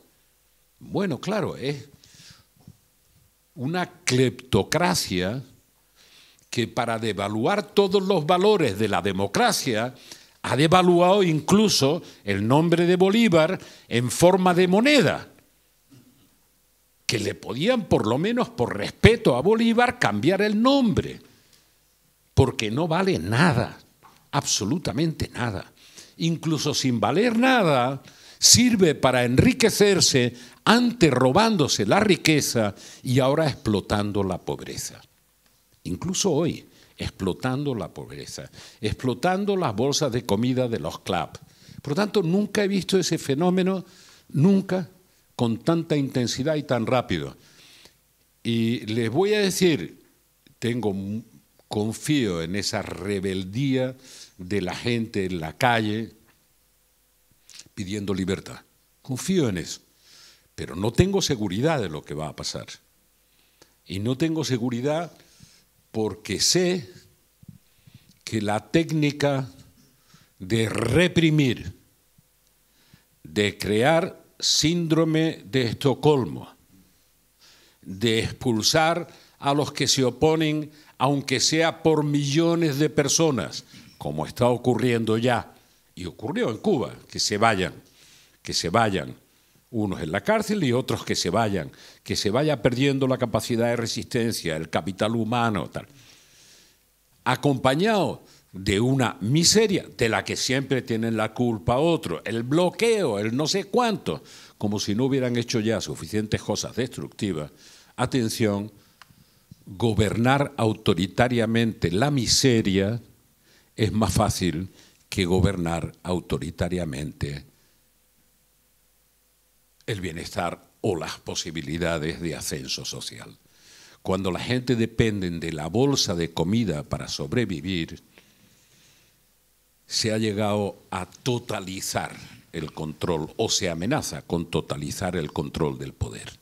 Bueno, claro, es una cleptocracia que para devaluar todos los valores de la democracia ha devaluado incluso el nombre de Bolívar en forma de moneda, que le podían, por lo menos por respeto a Bolívar, cambiar el nombre, porque no vale nada, absolutamente nada. Incluso sin valer nada, sirve para enriquecerse, antes robándose la riqueza y ahora explotando la pobreza. Incluso hoy, explotando la pobreza, explotando las bolsas de comida de los clubs. Por lo tanto, nunca he visto ese fenómeno, nunca, con tanta intensidad y tan rápido. Y les voy a decir, confío en esa rebeldía de la gente en la calle, pidiendo libertad. Confío en eso, pero no tengo seguridad de lo que va a pasar. Y no tengo seguridad porque sé que la técnica de reprimir, de crear síndrome de Estocolmo, de expulsar a los que se oponen, aunque sea por millones de personas, como está ocurriendo ya, y ocurrió en Cuba, que se vayan, unos en la cárcel y otros que se vaya perdiendo la capacidad de resistencia, el capital humano, tal. Acompañado de una miseria de la que siempre tienen la culpa otros, el bloqueo, el no sé cuánto, como si no hubieran hecho ya suficientes cosas destructivas. Atención, gobernar autoritariamente la miseria es más fácil que gobernar autoritariamente el bienestar o las posibilidades de ascenso social. Cuando la gente depende de la bolsa de comida para sobrevivir, se ha llegado a totalizar el control o se amenaza con totalizar el control del poder.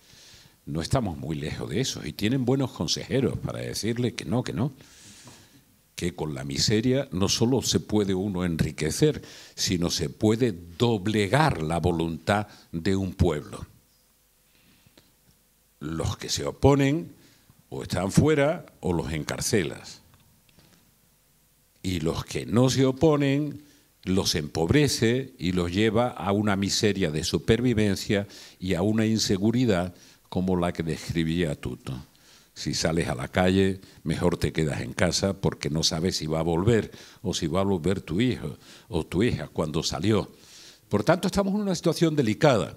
No estamos muy lejos de eso y tienen buenos consejeros para decirle que no, que con la miseria no solo se puede uno enriquecer, sino se puede doblegar la voluntad de un pueblo. Los que se oponen o están fuera o los encarcelas. Y los que no se oponen los empobrece y los lleva a una miseria de supervivencia y a una inseguridad como la que describía Tuto. Si sales a la calle, mejor te quedas en casa porque no sabes si va a volver o si va a volver tu hijo o tu hija cuando salió. Por tanto, estamos en una situación delicada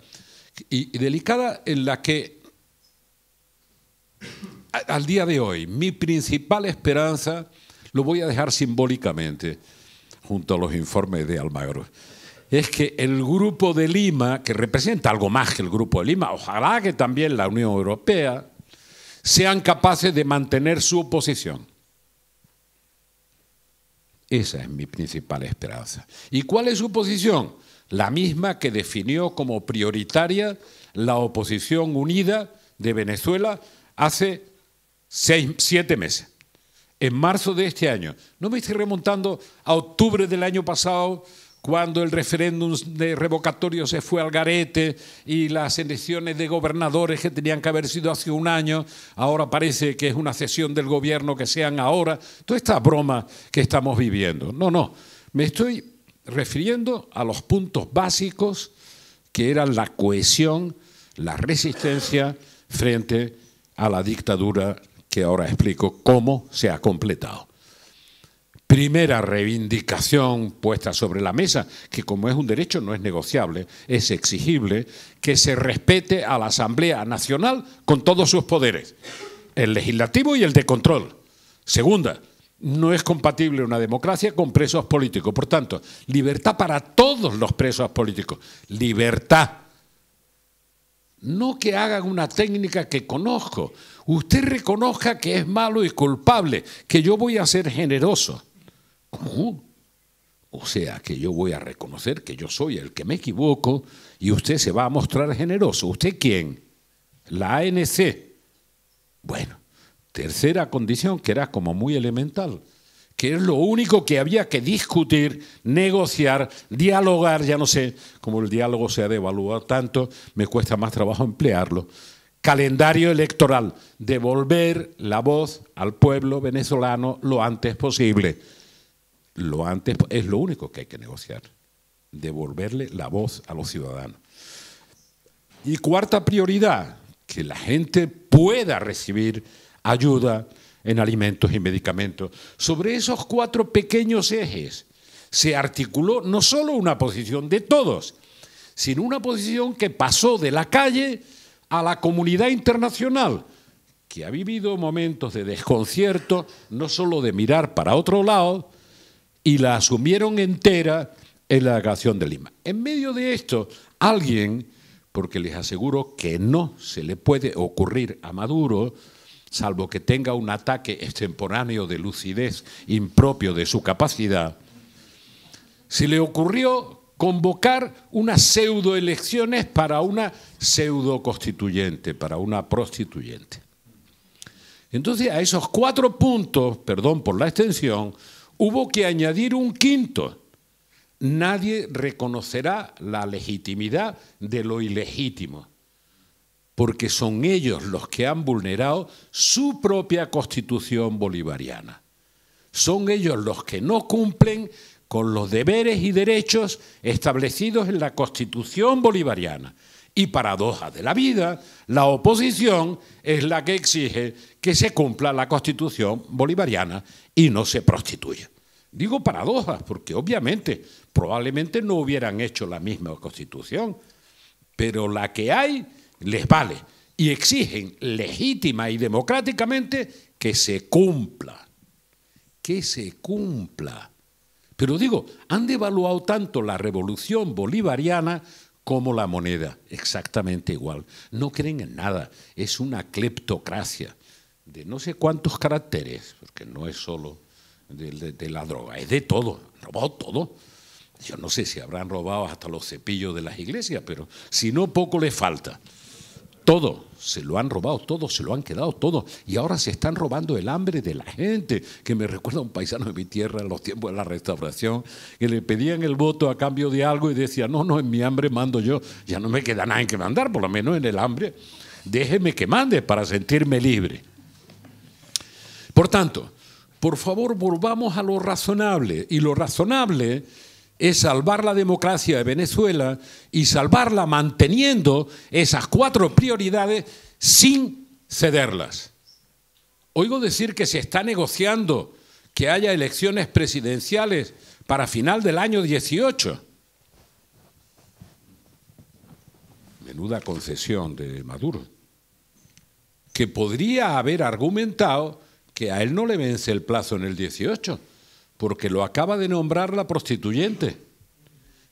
y delicada en la que al día de hoy mi principal esperanza, lo voy a dejar simbólicamente junto a los informes de Almagro, es que el Grupo de Lima, que representa algo más que el Grupo de Lima, ojalá que también la Unión Europea, sean capaces de mantener su posición. Esa es mi principal esperanza. ¿Y cuál es su posición? La misma que definió como prioritaria la oposición unida de Venezuela hace 7 meses. En marzo de este año. No me estoy remontando a octubre del año pasado, cuando el referéndum de revocatorio se fue al garete y las elecciones de gobernadores que tenían que haber sido hace un año, ahora parece que es una cesión del gobierno que sean ahora. Toda esta broma que estamos viviendo. No, me estoy refiriendo a los puntos básicos que eran la cohesión, la resistencia frente a la dictadura que ahora explico cómo se ha completado. Primera reivindicación puesta sobre la mesa, que como es un derecho no es negociable, es exigible, que se respete a la Asamblea Nacional con todos sus poderes, el legislativo y el de control. Segunda, no es compatible una democracia con presos políticos. Por tanto, libertad para todos los presos políticos. Libertad. No que hagan una técnica que conozco. Usted reconozca que es malo y culpable, que yo voy a ser generoso. ¿Cómo? O sea, que yo voy a reconocer que yo soy el que me equivoco y usted se va a mostrar generoso. ¿Usted quién? La ANC. Bueno, tercera condición que era como muy elemental, que es lo único que había que discutir, negociar, dialogar, ya no sé, como el diálogo se ha devaluado tanto, me cuesta más trabajo emplearlo. Calendario electoral, devolver la voz al pueblo venezolano lo antes posible. Lo antes es lo único que hay que negociar, devolverle la voz a los ciudadanos. Y cuarta prioridad, que la gente pueda recibir ayuda en alimentos y medicamentos. Sobre esos 4 pequeños ejes se articuló no solo una posición de todos, sino una posición que pasó de la calle a la comunidad internacional, que ha vivido momentos de desconcierto, no solo de mirar para otro lado, y la asumieron entera en la delegación de Lima. En medio de esto, alguien, porque les aseguro que no se le puede ocurrir a Maduro, salvo que tenga un ataque extemporáneo de lucidez impropio de su capacidad, se le ocurrió convocar unas pseudoelecciones para una pseudoconstituyente, para una prostituyente. Entonces, a esos 4 puntos, perdón por la extensión, hubo que añadir un quinto. Nadie reconocerá la legitimidad de lo ilegítimo, porque son ellos los que han vulnerado su propia Constitución bolivariana. Son ellos los que no cumplen con los deberes y derechos establecidos en la Constitución bolivariana. Y paradoja de la vida, la oposición es la que exige que se cumpla la Constitución bolivariana y no se prostituya. Digo paradojas porque obviamente, probablemente no hubieran hecho la misma Constitución, pero la que hay les vale y exigen legítima y democráticamente que se cumpla. Que se cumpla. Pero digo, han devaluado tanto la revolución bolivariana como la moneda, exactamente igual. No creen en nada, es una cleptocracia de no sé cuántos caracteres, porque no es solo de la droga, es de todo, han robado todo. Yo no sé si habrán robado hasta los cepillos de las iglesias, pero si no, poco les falta. Todo, se lo han robado, todo, se lo han quedado todo. Y ahora se están robando el hambre de la gente, que me recuerda a un paisano de mi tierra en los tiempos de la Restauración, que le pedían el voto a cambio de algo y decía, no, en mi hambre mando yo, ya no me queda nada en que mandar, por lo menos en el hambre, déjeme que mande para sentirme libre. Por tanto, por favor, volvamos a lo razonable, y lo razonable es salvar la democracia de Venezuela y salvarla manteniendo esas 4 prioridades sin cederlas. Oigo decir que se está negociando que haya elecciones presidenciales para final del año 18. Menuda concesión de Maduro, que podría haber argumentado que a él no le vence el plazo en el 18, porque lo acaba de nombrar la prostituyente.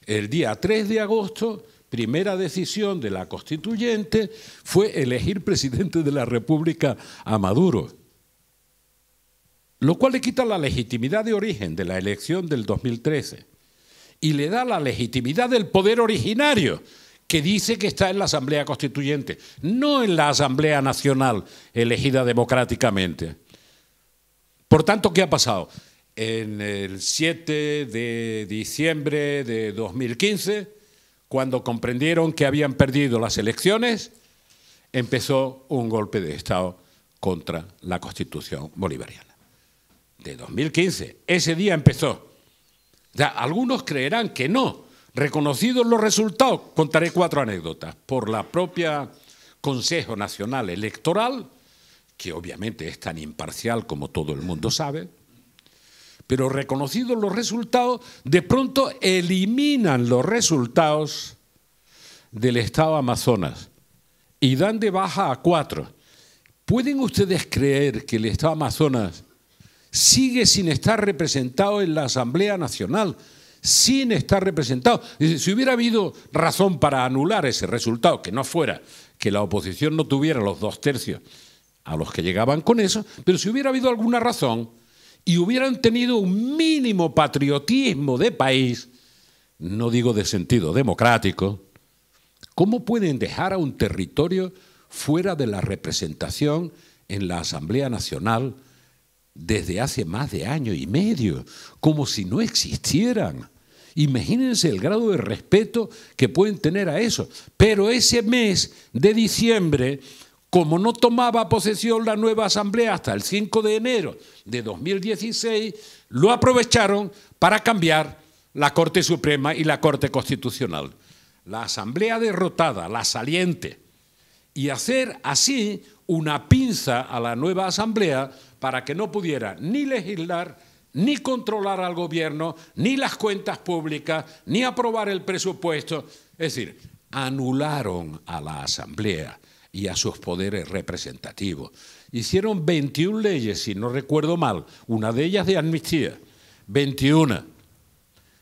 El día 3 de agosto, primera decisión de la constituyente fue elegir presidente de la República a Maduro, lo cual le quita la legitimidad de origen de la elección del 2013 y le da la legitimidad del poder originario, que dice que está en la Asamblea Constituyente, no en la Asamblea Nacional elegida democráticamente. Por tanto, ¿qué ha pasado? En el 7 de diciembre de 2015, cuando comprendieron que habían perdido las elecciones, empezó un golpe de Estado contra la Constitución bolivariana. De 2015, ese día empezó. Ya, algunos creerán que no. Reconocidos los resultados, contaré 4 anécdotas. Por la propia Consejo Nacional Electoral, que obviamente es tan imparcial como todo el mundo sabe, pero reconocidos los resultados, de pronto eliminan los resultados del Estado Amazonas y dan de baja a 4. ¿Pueden ustedes creer que el Estado Amazonas sigue sin estar representado en la Asamblea Nacional? Sin estar representado. Si hubiera habido razón para anular ese resultado, que no fuera que la oposición no tuviera los 2/3 a los que llegaban con eso, pero si hubiera habido alguna razón y hubieran tenido un mínimo patriotismo de país, no digo de sentido democrático, ¿cómo pueden dejar a un territorio fuera de la representación en la Asamblea Nacional desde hace más de año y medio, como si no existieran? Imagínense el grado de respeto que pueden tener a eso. Pero ese mes de diciembre, como no tomaba posesión la nueva asamblea hasta el 5 de enero de 2016, lo aprovecharon para cambiar la Corte Suprema y la Corte Constitucional. La asamblea derrotada, la saliente, y hacer así una pinza a la nueva asamblea para que no pudiera ni legislar, ni controlar al gobierno, ni las cuentas públicas, ni aprobar el presupuesto. Es decir, anularon a la asamblea y a sus poderes representativos. Hicieron 21 leyes, si no recuerdo mal, una de ellas de amnistía, 21.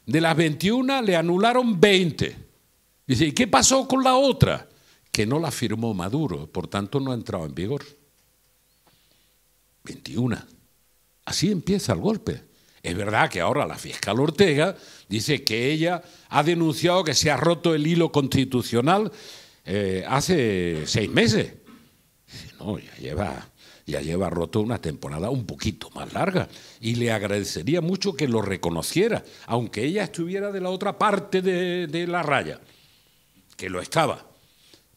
De las 21 le anularon 20. Dice, ¿y qué pasó con la otra? Que no la firmó Maduro, por tanto no ha entrado en vigor. 21. Así empieza el golpe. Es verdad que ahora la fiscal Ortega dice que ella ha denunciado que se ha roto el hilo constitucional hace 6 meses. No, ya lleva roto una temporada un poquito más larga y le agradecería mucho que lo reconociera, aunque ella estuviera de la otra parte de la raya, que lo estaba,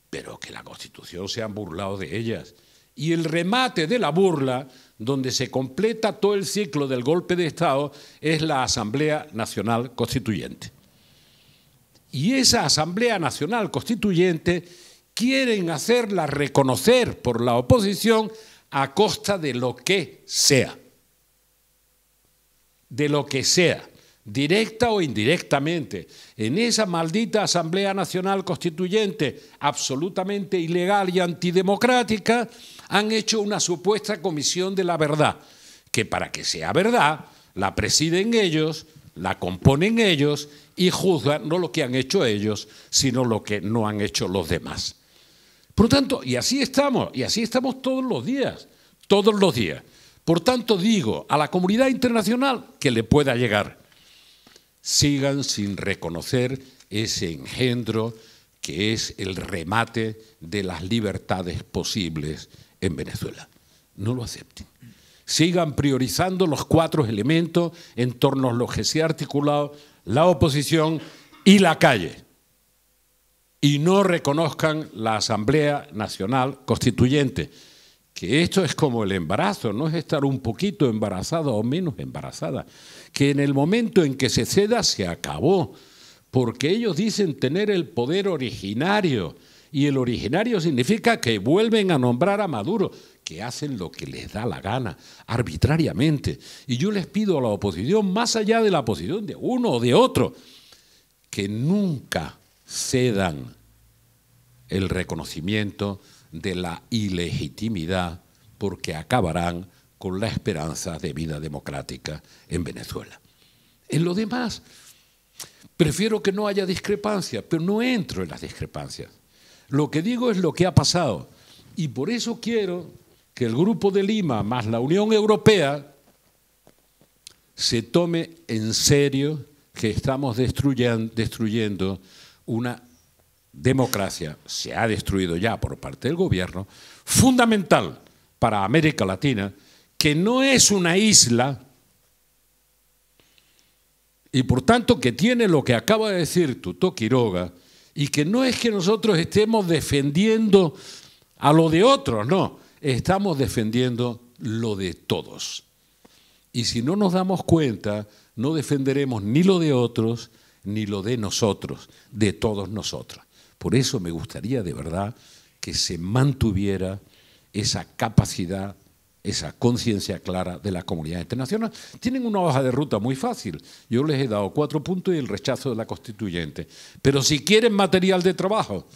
pero que la Constitución se han burlado de ellas. Y el remate de la burla, donde se completa todo el ciclo del golpe de Estado, es la Asamblea Nacional Constituyente. Y esa Asamblea Nacional Constituyente quieren hacerla reconocer por la oposición a costa de lo que sea. De lo que sea, directa o indirectamente. En esa maldita Asamblea Nacional Constituyente, absolutamente ilegal y antidemocrática, han hecho una supuesta comisión de la verdad, que para que sea verdad, la presiden ellos, la componen ellos y juzgan no lo que han hecho ellos, sino lo que no han hecho los demás. Por lo tanto, y así estamos todos los días, todos los días. Por tanto, digo a la comunidad internacional que le pueda llegar, sigan sin reconocer ese engendro que es el remate de las libertades posibles en Venezuela. No lo acepten. Sigan priorizando los 4 elementos en torno a los que se ha articulado la oposición y la calle. Y no reconozcan la Asamblea Nacional Constituyente, que esto es como el embarazo, no es estar un poquito embarazada o menos embarazada, que en el momento en que se ceda se acabó, porque ellos dicen tener el poder originario, y el originario significa que vuelven a nombrar a Maduro, que hacen lo que les da la gana, arbitrariamente. Y yo les pido a la oposición, más allá de la posición de uno o de otro, que nunca cedan el reconocimiento de la ilegitimidad, porque acabarán con la esperanza de vida democrática en Venezuela. En lo demás, prefiero que no haya discrepancias, pero no entro en las discrepancias. Lo que digo es lo que ha pasado, y por eso quiero que el Grupo de Lima más la Unión Europea se tome en serio que estamos destruyendo una democracia, se ha destruido ya por parte del gobierno, fundamental para América Latina, que no es una isla y por tanto que tiene lo que acaba de decir Tutó Quiroga, y que no es que nosotros estemos defendiendo a lo de otros, no, estamos defendiendo lo de todos. Y si no nos damos cuenta, no defenderemos ni lo de otros, ni lo de nosotros, de todos nosotros. Por eso me gustaría de verdad que se mantuviera esa capacidad, esa conciencia clara de la comunidad internacional. Tienen una hoja de ruta muy fácil. Yo les he dado 4 puntos y el rechazo de la constituyente. Pero si quieren material de trabajo,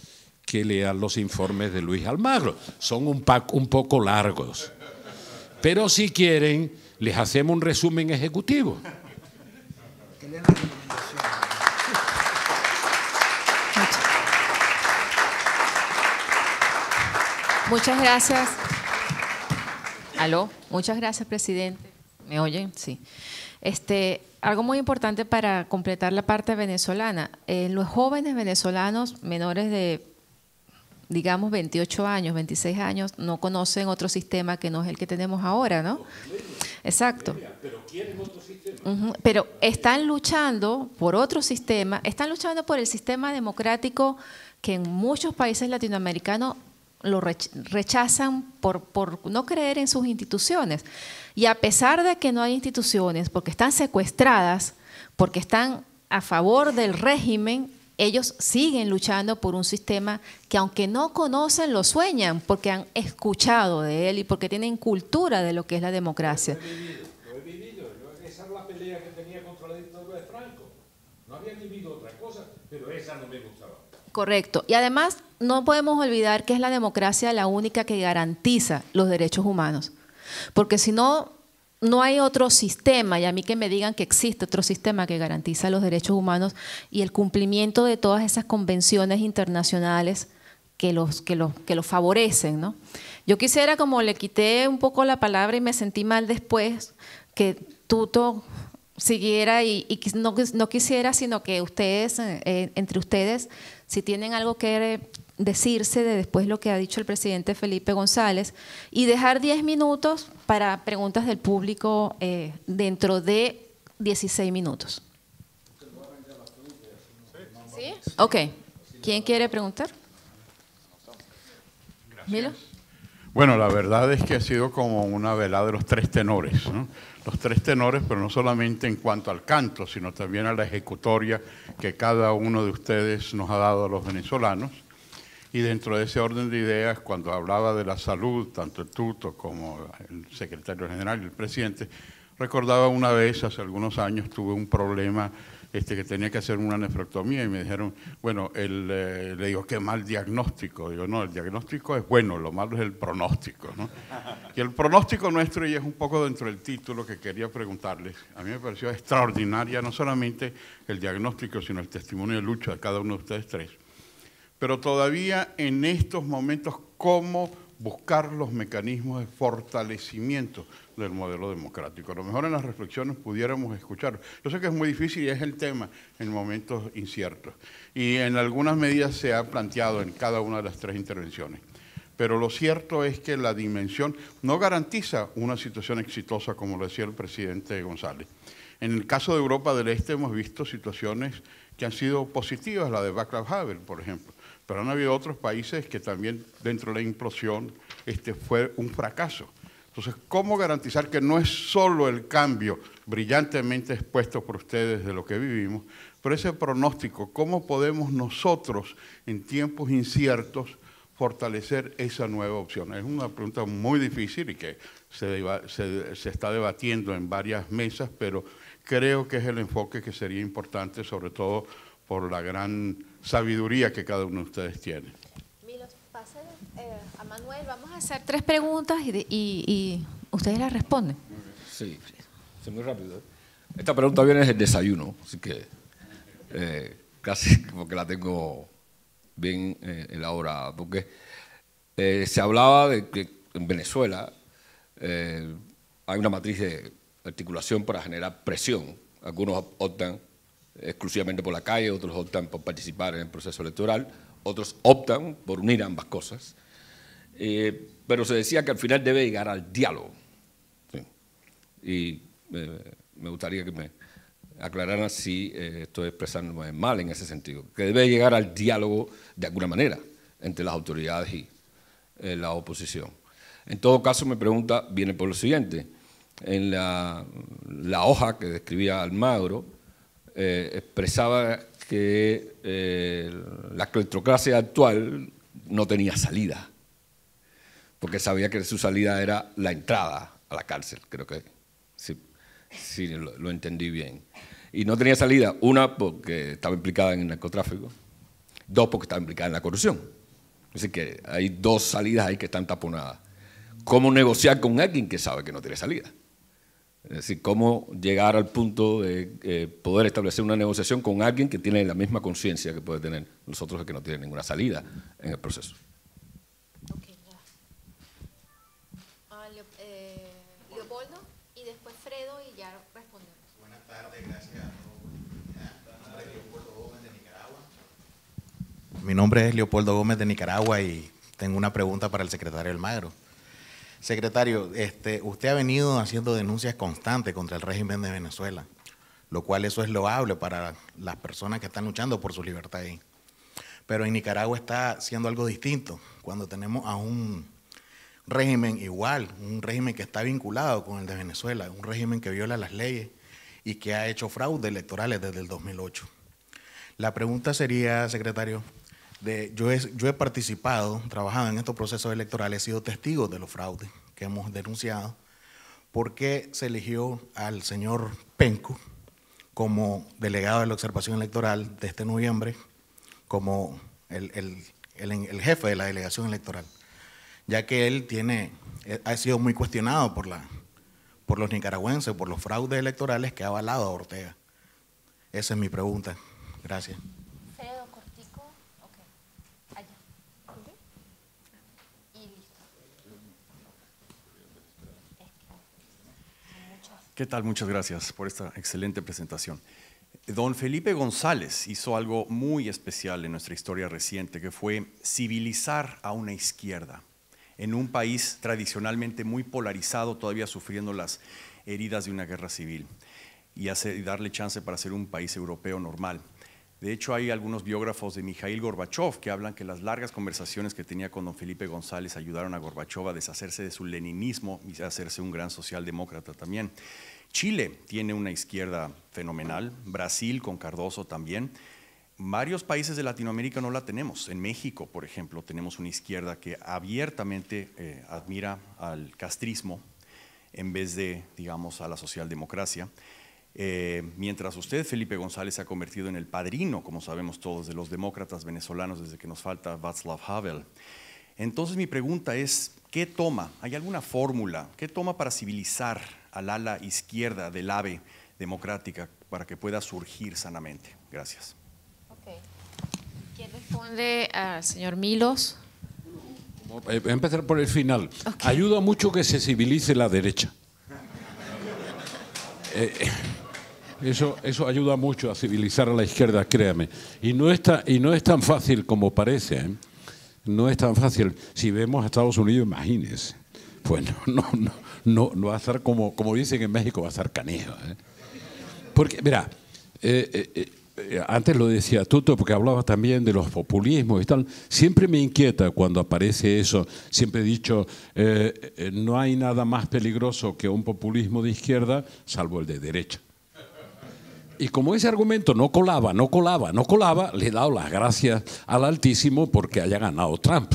que lean los informes de Luis Almagro. Son un poco largos. Pero si quieren, les hacemos un resumen ejecutivo. Que lean la recomendación. Muchas gracias. Aló, muchas gracias, presidente. ¿Me oyen? Sí. Algo muy importante para completar la parte venezolana. Los jóvenes venezolanos menores de, digamos, 28 años, 26 años, no conocen otro sistema que no es el que tenemos ahora, ¿no? Exacto. Pero quieren otro sistema. Pero están luchando por otro sistema, están luchando por el sistema democrático que en muchos países latinoamericanos lo rechazan por no creer en sus instituciones. Y a pesar de que no hay instituciones, porque están secuestradas, porque están a favor del régimen, ellos siguen luchando por un sistema que aunque no conocen, lo sueñan, porque han escuchado de él y porque tienen cultura de lo que es la democracia. Lo he vivido. Esa es la pelea que tenía contra la dictadura de Franco. No había vivido otra cosa, pero esa no me gustaba. Correcto. Y además no podemos olvidar que es la democracia la única que garantiza los derechos humanos. Porque si no, no hay otro sistema, y a mí que me digan que existe otro sistema que garantiza los derechos humanos y el cumplimiento de todas esas convenciones internacionales que los favorecen, ¿no? Yo quisiera, como le quité un poco la palabra y me sentí mal después, que Tuto siguiera y no quisiera, sino que ustedes, entre ustedes, si tienen algo que decirse de después lo que ha dicho el presidente Felipe González, y dejar 10 minutos para preguntas del público dentro de 16 minutos. ¿Sí? Ok. ¿Quién quiere preguntar? Milo. Bueno, la verdad es que ha sido como una velada de los tres tenores, ¿no? Los tres tenores, pero no solamente en cuanto al canto, sino también a la ejecutoria que cada uno de ustedes nos ha dado a los venezolanos. Y dentro de ese orden de ideas, cuando hablaba de la salud, tanto el tuto como el secretario general y el presidente, recordaba una vez, hace algunos años, tuve un problema que tenía que hacer una nefrectomía y me dijeron, bueno, le digo, qué mal diagnóstico. Digo, no, el diagnóstico es bueno, lo malo es el pronóstico, ¿no? Y el pronóstico nuestro, y es un poco dentro del título que quería preguntarles, a mí me pareció extraordinaria, no solamente el diagnóstico, sino el testimonio de lucha de cada uno de ustedes tres. Pero todavía en estos momentos, ¿cómo buscar los mecanismos de fortalecimiento del modelo democrático? A lo mejor en las reflexiones pudiéramos escuchar. Yo sé que es muy difícil y es el tema en momentos inciertos. Y en algunas medidas se ha planteado en cada una de las tres intervenciones. Pero lo cierto es que la dimensión no garantiza una situación exitosa, como lo decía el presidente González. En el caso de Europa del Este hemos visto situaciones que han sido positivas, la de Václav Havel, por ejemplo. Pero han habido otros países que también dentro de la implosión fue un fracaso. Entonces, ¿cómo garantizar que no es solo el cambio brillantemente expuesto por ustedes de lo que vivimos, pero ese pronóstico, cómo podemos nosotros en tiempos inciertos fortalecer esa nueva opción? Es una pregunta muy difícil y que se está debatiendo en varias mesas, pero creo que es el enfoque que sería importante, sobre todo por la gran sabiduría que cada uno de ustedes tiene. Milos, pásenle a Manuel, vamos a hacer 3 preguntas y ustedes las responden. Sí, muy rápido. Esta pregunta viene desde el desayuno, así que casi como que la tengo bien elaborada, porque se hablaba de que en Venezuela hay una matriz de articulación para generar presión. Algunos optan exclusivamente por la calle, otros optan por participar en el proceso electoral, otros optan por unir ambas cosas. Pero se decía que al final debe llegar al diálogo. ¿Sí? Y me gustaría que me aclararan si estoy expresándome mal en ese sentido, que debe llegar al diálogo de alguna manera entre las autoridades y la oposición. En todo caso, mi pregunta viene por lo siguiente. En la hoja que describía Almagro, expresaba que la cleptocracia actual no tenía salida, porque sabía que su salida era la entrada a la cárcel, creo que sí lo entendí bien. Y no tenía salida, una, porque estaba implicada en el narcotráfico, dos, porque estaba implicada en la corrupción. Así que hay 2 salidas ahí que están taponadas. ¿Cómo negociar con alguien que sabe que no tiene salida? Es decir, cómo llegar al punto de poder establecer una negociación con alguien que tiene la misma conciencia que puede tener los otros que no tienen ninguna salida en el proceso. Okay, Leopoldo y después Fredo y ya respondemos. Buenas tardes, gracias a todos. Mi nombre es Leopoldo Gómez de Nicaragua. Mi nombre es Leopoldo Gómez de Nicaragua y tengo una pregunta para el secretario Almagro. Secretario, usted ha venido haciendo denuncias constantes contra el régimen de Venezuela, lo cual eso es loable para las personas que están luchando por su libertad ahí. Pero en Nicaragua está haciendo algo distinto, cuando tenemos a un régimen igual, un régimen que está vinculado con el de Venezuela, un régimen que viola las leyes y que ha hecho fraudes electorales desde el 2008. La pregunta sería, secretario, yo he participado, trabajado en estos procesos electorales, he sido testigo de los fraudes que hemos denunciado. ¿Por qué se eligió al señor Penco como delegado de la observación electoral de este noviembre, como el jefe de la delegación electoral? Ya que él ha sido muy cuestionado por los nicaragüenses, por los fraudes electorales que ha avalado a Ortega. Esa es mi pregunta. Gracias. Fredo, cortico. Ok. Allá. Y listo. Es que son muchas. ¿Qué tal? Muchas gracias por esta excelente presentación. Don Felipe González hizo algo muy especial en nuestra historia reciente, que fue civilizar a una izquierda en un país tradicionalmente muy polarizado, todavía sufriendo las heridas de una guerra civil, y darle chance para ser un país europeo normal. De hecho, hay algunos biógrafos de Mikhail Gorbachev que hablan que las largas conversaciones que tenía con don Felipe González ayudaron a Gorbachev a deshacerse de su leninismo y a hacerse un gran socialdemócrata también. Chile tiene una izquierda fenomenal, Brasil con Cardoso también. Varios países de Latinoamérica no la tenemos. En México, por ejemplo, tenemos una izquierda que abiertamente admira al castrismo en vez de, digamos, a la socialdemocracia. Mientras usted, Felipe González, se ha convertido en el padrino, como sabemos todos, de los demócratas venezolanos desde que nos falta Václav Havel. Entonces mi pregunta es, ¿qué toma? ¿Hay alguna fórmula? ¿Qué toma para civilizar al ala izquierda del AVE democrática para que pueda surgir sanamente? Gracias. Okay. ¿Quién responde al señor Milos? Voy a empezar por el final. Okay. Ayuda mucho que se civilice la derecha. Eso ayuda mucho a civilizar a la izquierda, créame. Y no es tan fácil como parece, ¿eh? No es tan fácil. Si vemos a Estados Unidos, imagínense. Pues no va a estar como dicen en México, va a estar canejo, ¿eh? Porque, mira, antes lo decía Tuto, porque hablaba también de los populismos y tal. Siempre me inquieta cuando aparece eso. Siempre he dicho, no hay nada más peligroso que un populismo de izquierda, salvo el de derecha. Y como ese argumento no colaba, le he dado las gracias al Altísimo porque haya ganado Trump.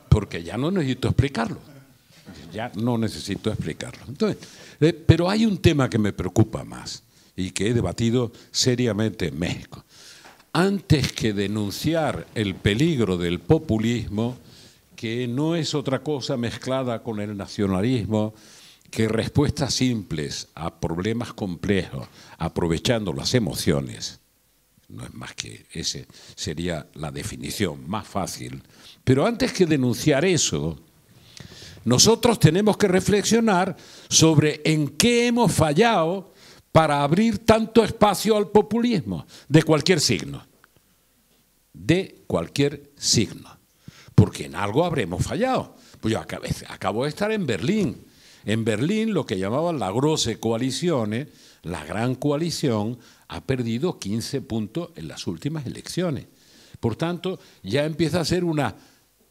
Porque ya no necesito explicarlo. Entonces, pero hay un tema que me preocupa más y que he debatido seriamente en México. Antes que denunciar el peligro del populismo, que no es otra cosa mezclada con el nacionalismo, que respuestas simples a problemas complejos, aprovechando las emociones, no es más que esa sería la definición más fácil. Pero antes que denunciar eso, nosotros tenemos que reflexionar sobre en qué hemos fallado para abrir tanto espacio al populismo, de cualquier signo. De cualquier signo. Porque en algo habremos fallado. Pues yo acabo de estar en Berlín. En Berlín, lo que llamaban la Große Koalition, la gran coalición, ha perdido 15 puntos en las últimas elecciones. Por tanto, ya empieza a ser una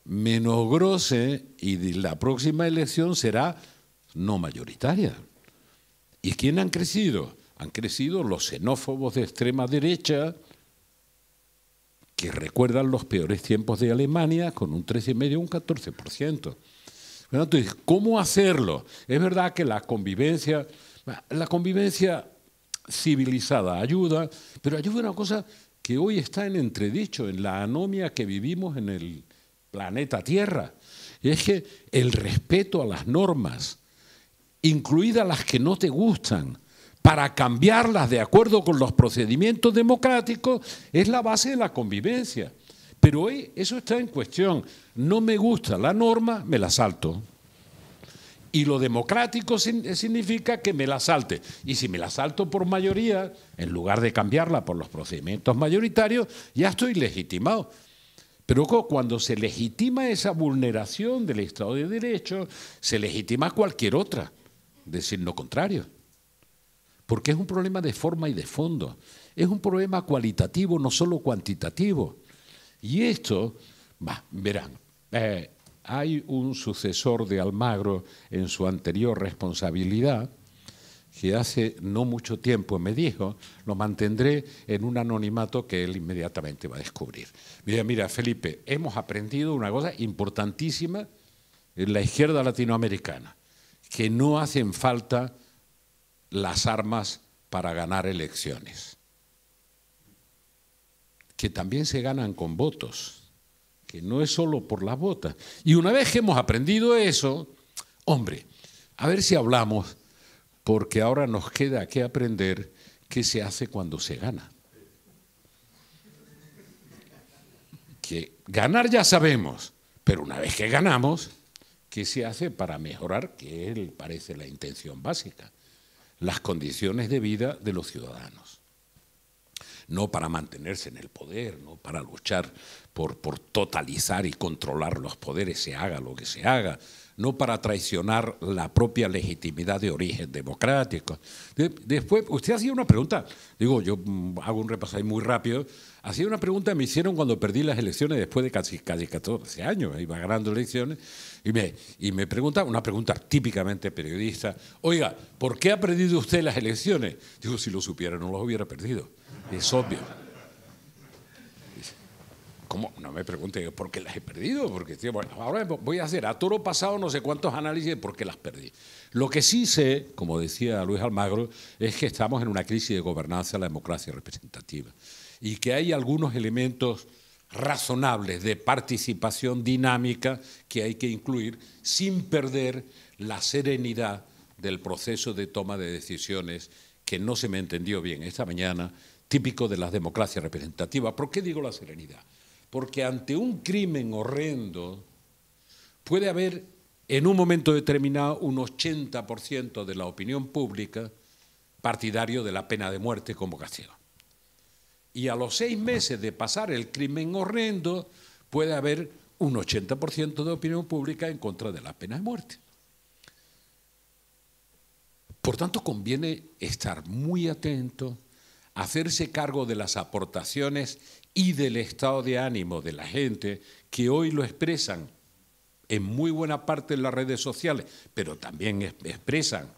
menos grosse y la próxima elección será no mayoritaria. ¿Y quién han crecido? Han crecido los xenófobos de extrema derecha, que recuerdan los peores tiempos de Alemania, con un 13,5%, un 14%. Entonces, ¿cómo hacerlo? Es verdad que la convivencia civilizada ayuda, pero ayuda una cosa que hoy está en entredicho, en la anomia que vivimos en el planeta Tierra. Y es que el respeto a las normas, incluidas las que no te gustan, para cambiarlas de acuerdo con los procedimientos democráticos, es la base de la convivencia. Pero hoy eso está en cuestión. No me gusta la norma, me la salto. Y lo democrático significa que me la salte. Y si me la salto por mayoría, en lugar de cambiarla por los procedimientos mayoritarios, ya estoy legitimado. Pero cuando se legitima esa vulneración del Estado de Derecho, se legitima cualquier otra, decir lo contrario. Porque es un problema de forma y de fondo. Es un problema cualitativo, no solo cuantitativo. Y esto, verán, hay un sucesor de Almagro en su anterior responsabilidad que hace no mucho tiempo me dijo, lo mantendré en un anonimato que él inmediatamente va a descubrir. Mira, Felipe, hemos aprendido una cosa importantísima en la izquierda latinoamericana, que no hacen falta las armas para ganar elecciones, que también se ganan con votos, que no es solo por las botas. Y una vez que hemos aprendido eso, hombre, a ver si hablamos, porque ahora nos queda que aprender qué se hace cuando se gana. Que ganar ya sabemos, pero una vez que ganamos, ¿qué se hace para mejorar? Que él parece la intención básica. las condiciones de vida de los ciudadanos. No para mantenerse en el poder, no para luchar por totalizar y controlar los poderes, se haga lo que se haga, no para traicionar la propia legitimidad de origen democrático. Después, usted hacía una pregunta, digo, yo hago un repaso ahí muy rápido, hacía una pregunta, me hicieron cuando perdí las elecciones después de casi 14 años, iba ganando elecciones, y me pregunta, una pregunta típicamente periodista, oiga, ¿por qué ha perdido usted las elecciones? Digo, si lo supiera no las hubiera perdido, es obvio. ¿Cómo? No me pregunte por qué las he perdido, porque bueno, ahora voy a hacer a toro pasado no sé cuántos análisis de por qué las perdí. Lo que sí sé, como decía Luis Almagro, es que estamos en una crisis de gobernanza de la democracia representativa y que hay algunos elementos razonables de participación dinámica que hay que incluir sin perder la serenidad del proceso de toma de decisiones que no se me entendió bien esta mañana, típico de las democracias representativas. ¿Por qué digo la serenidad? Porque ante un crimen horrendo puede haber en un momento determinado un 80% de la opinión pública partidario de la pena de muerte como castigo. Y a los 6 meses de pasar el crimen horrendo puede haber un 80% de opinión pública en contra de la pena de muerte. Por tanto, conviene estar muy atento, hacerse cargo de las aportaciones y del estado de ánimo de la gente que hoy lo expresan en muy buena parte en las redes sociales, pero también expresan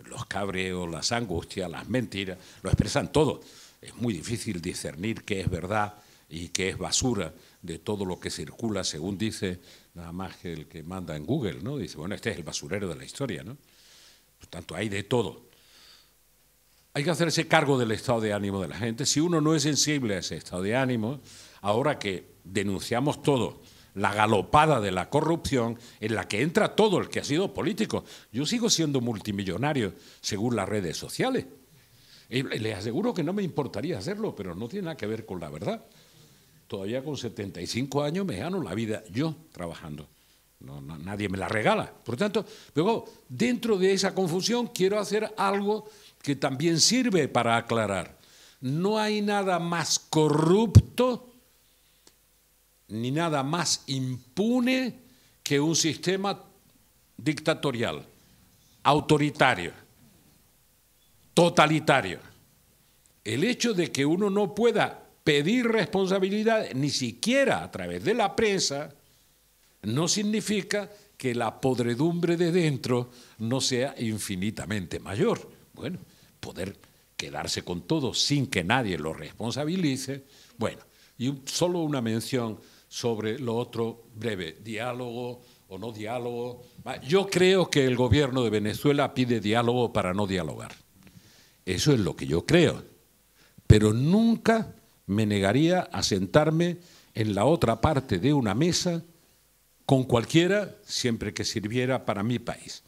los cabreos, las angustias, las mentiras, lo expresan todo. Es muy difícil discernir qué es verdad y qué es basura de todo lo que circula, según dice nada más que el que manda en Google, ¿no? Dice, bueno, este es el basurero de la historia, ¿no? Por tanto, hay de todo. Hay que hacerse cargo del estado de ánimo de la gente. Si uno no es sensible a ese estado de ánimo, ahora que denunciamos todo, la galopada de la corrupción en la que entra todo el que ha sido político. Yo sigo siendo multimillonario según las redes sociales. Y les aseguro que no me importaría hacerlo, pero no tiene nada que ver con la verdad. Todavía con 75 años me gano la vida yo trabajando. Nadie me la regala. Por tanto, luego, dentro de esa confusión quiero hacer algo que también sirve para aclarar. No hay nada más corrupto ni nada más impune que un sistema dictatorial, autoritario, totalitario. El hecho de que uno no pueda pedir responsabilidad ni siquiera a través de la prensa no significa que la podredumbre de dentro no sea infinitamente mayor. Bueno, poder quedarse con todo sin que nadie lo responsabilice. Bueno, y solo una mención sobre lo otro breve, diálogo o no diálogo. Yo creo que el gobierno de Venezuela pide diálogo para no dialogar. Eso es lo que yo creo. Pero nunca me negaría a sentarme en la otra parte de una mesa con cualquiera, siempre que sirviera para mi país.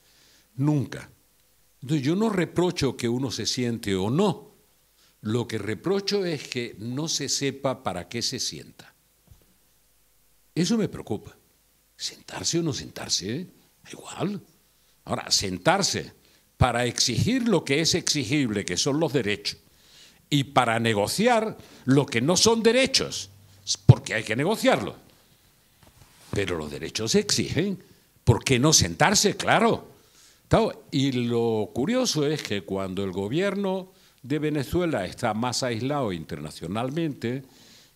Nunca. Entonces, yo no reprocho que uno se siente o no. Lo que reprocho es que no se sepa para qué se sienta. Eso me preocupa. Sentarse o no sentarse, igual. Ahora, sentarse para exigir lo que es exigible, que son los derechos, y para negociar lo que no son derechos, porque hay que negociarlo. Pero los derechos se exigen. ¿Por qué no sentarse? Claro. Y lo curioso es que cuando el gobierno de Venezuela está más aislado internacionalmente,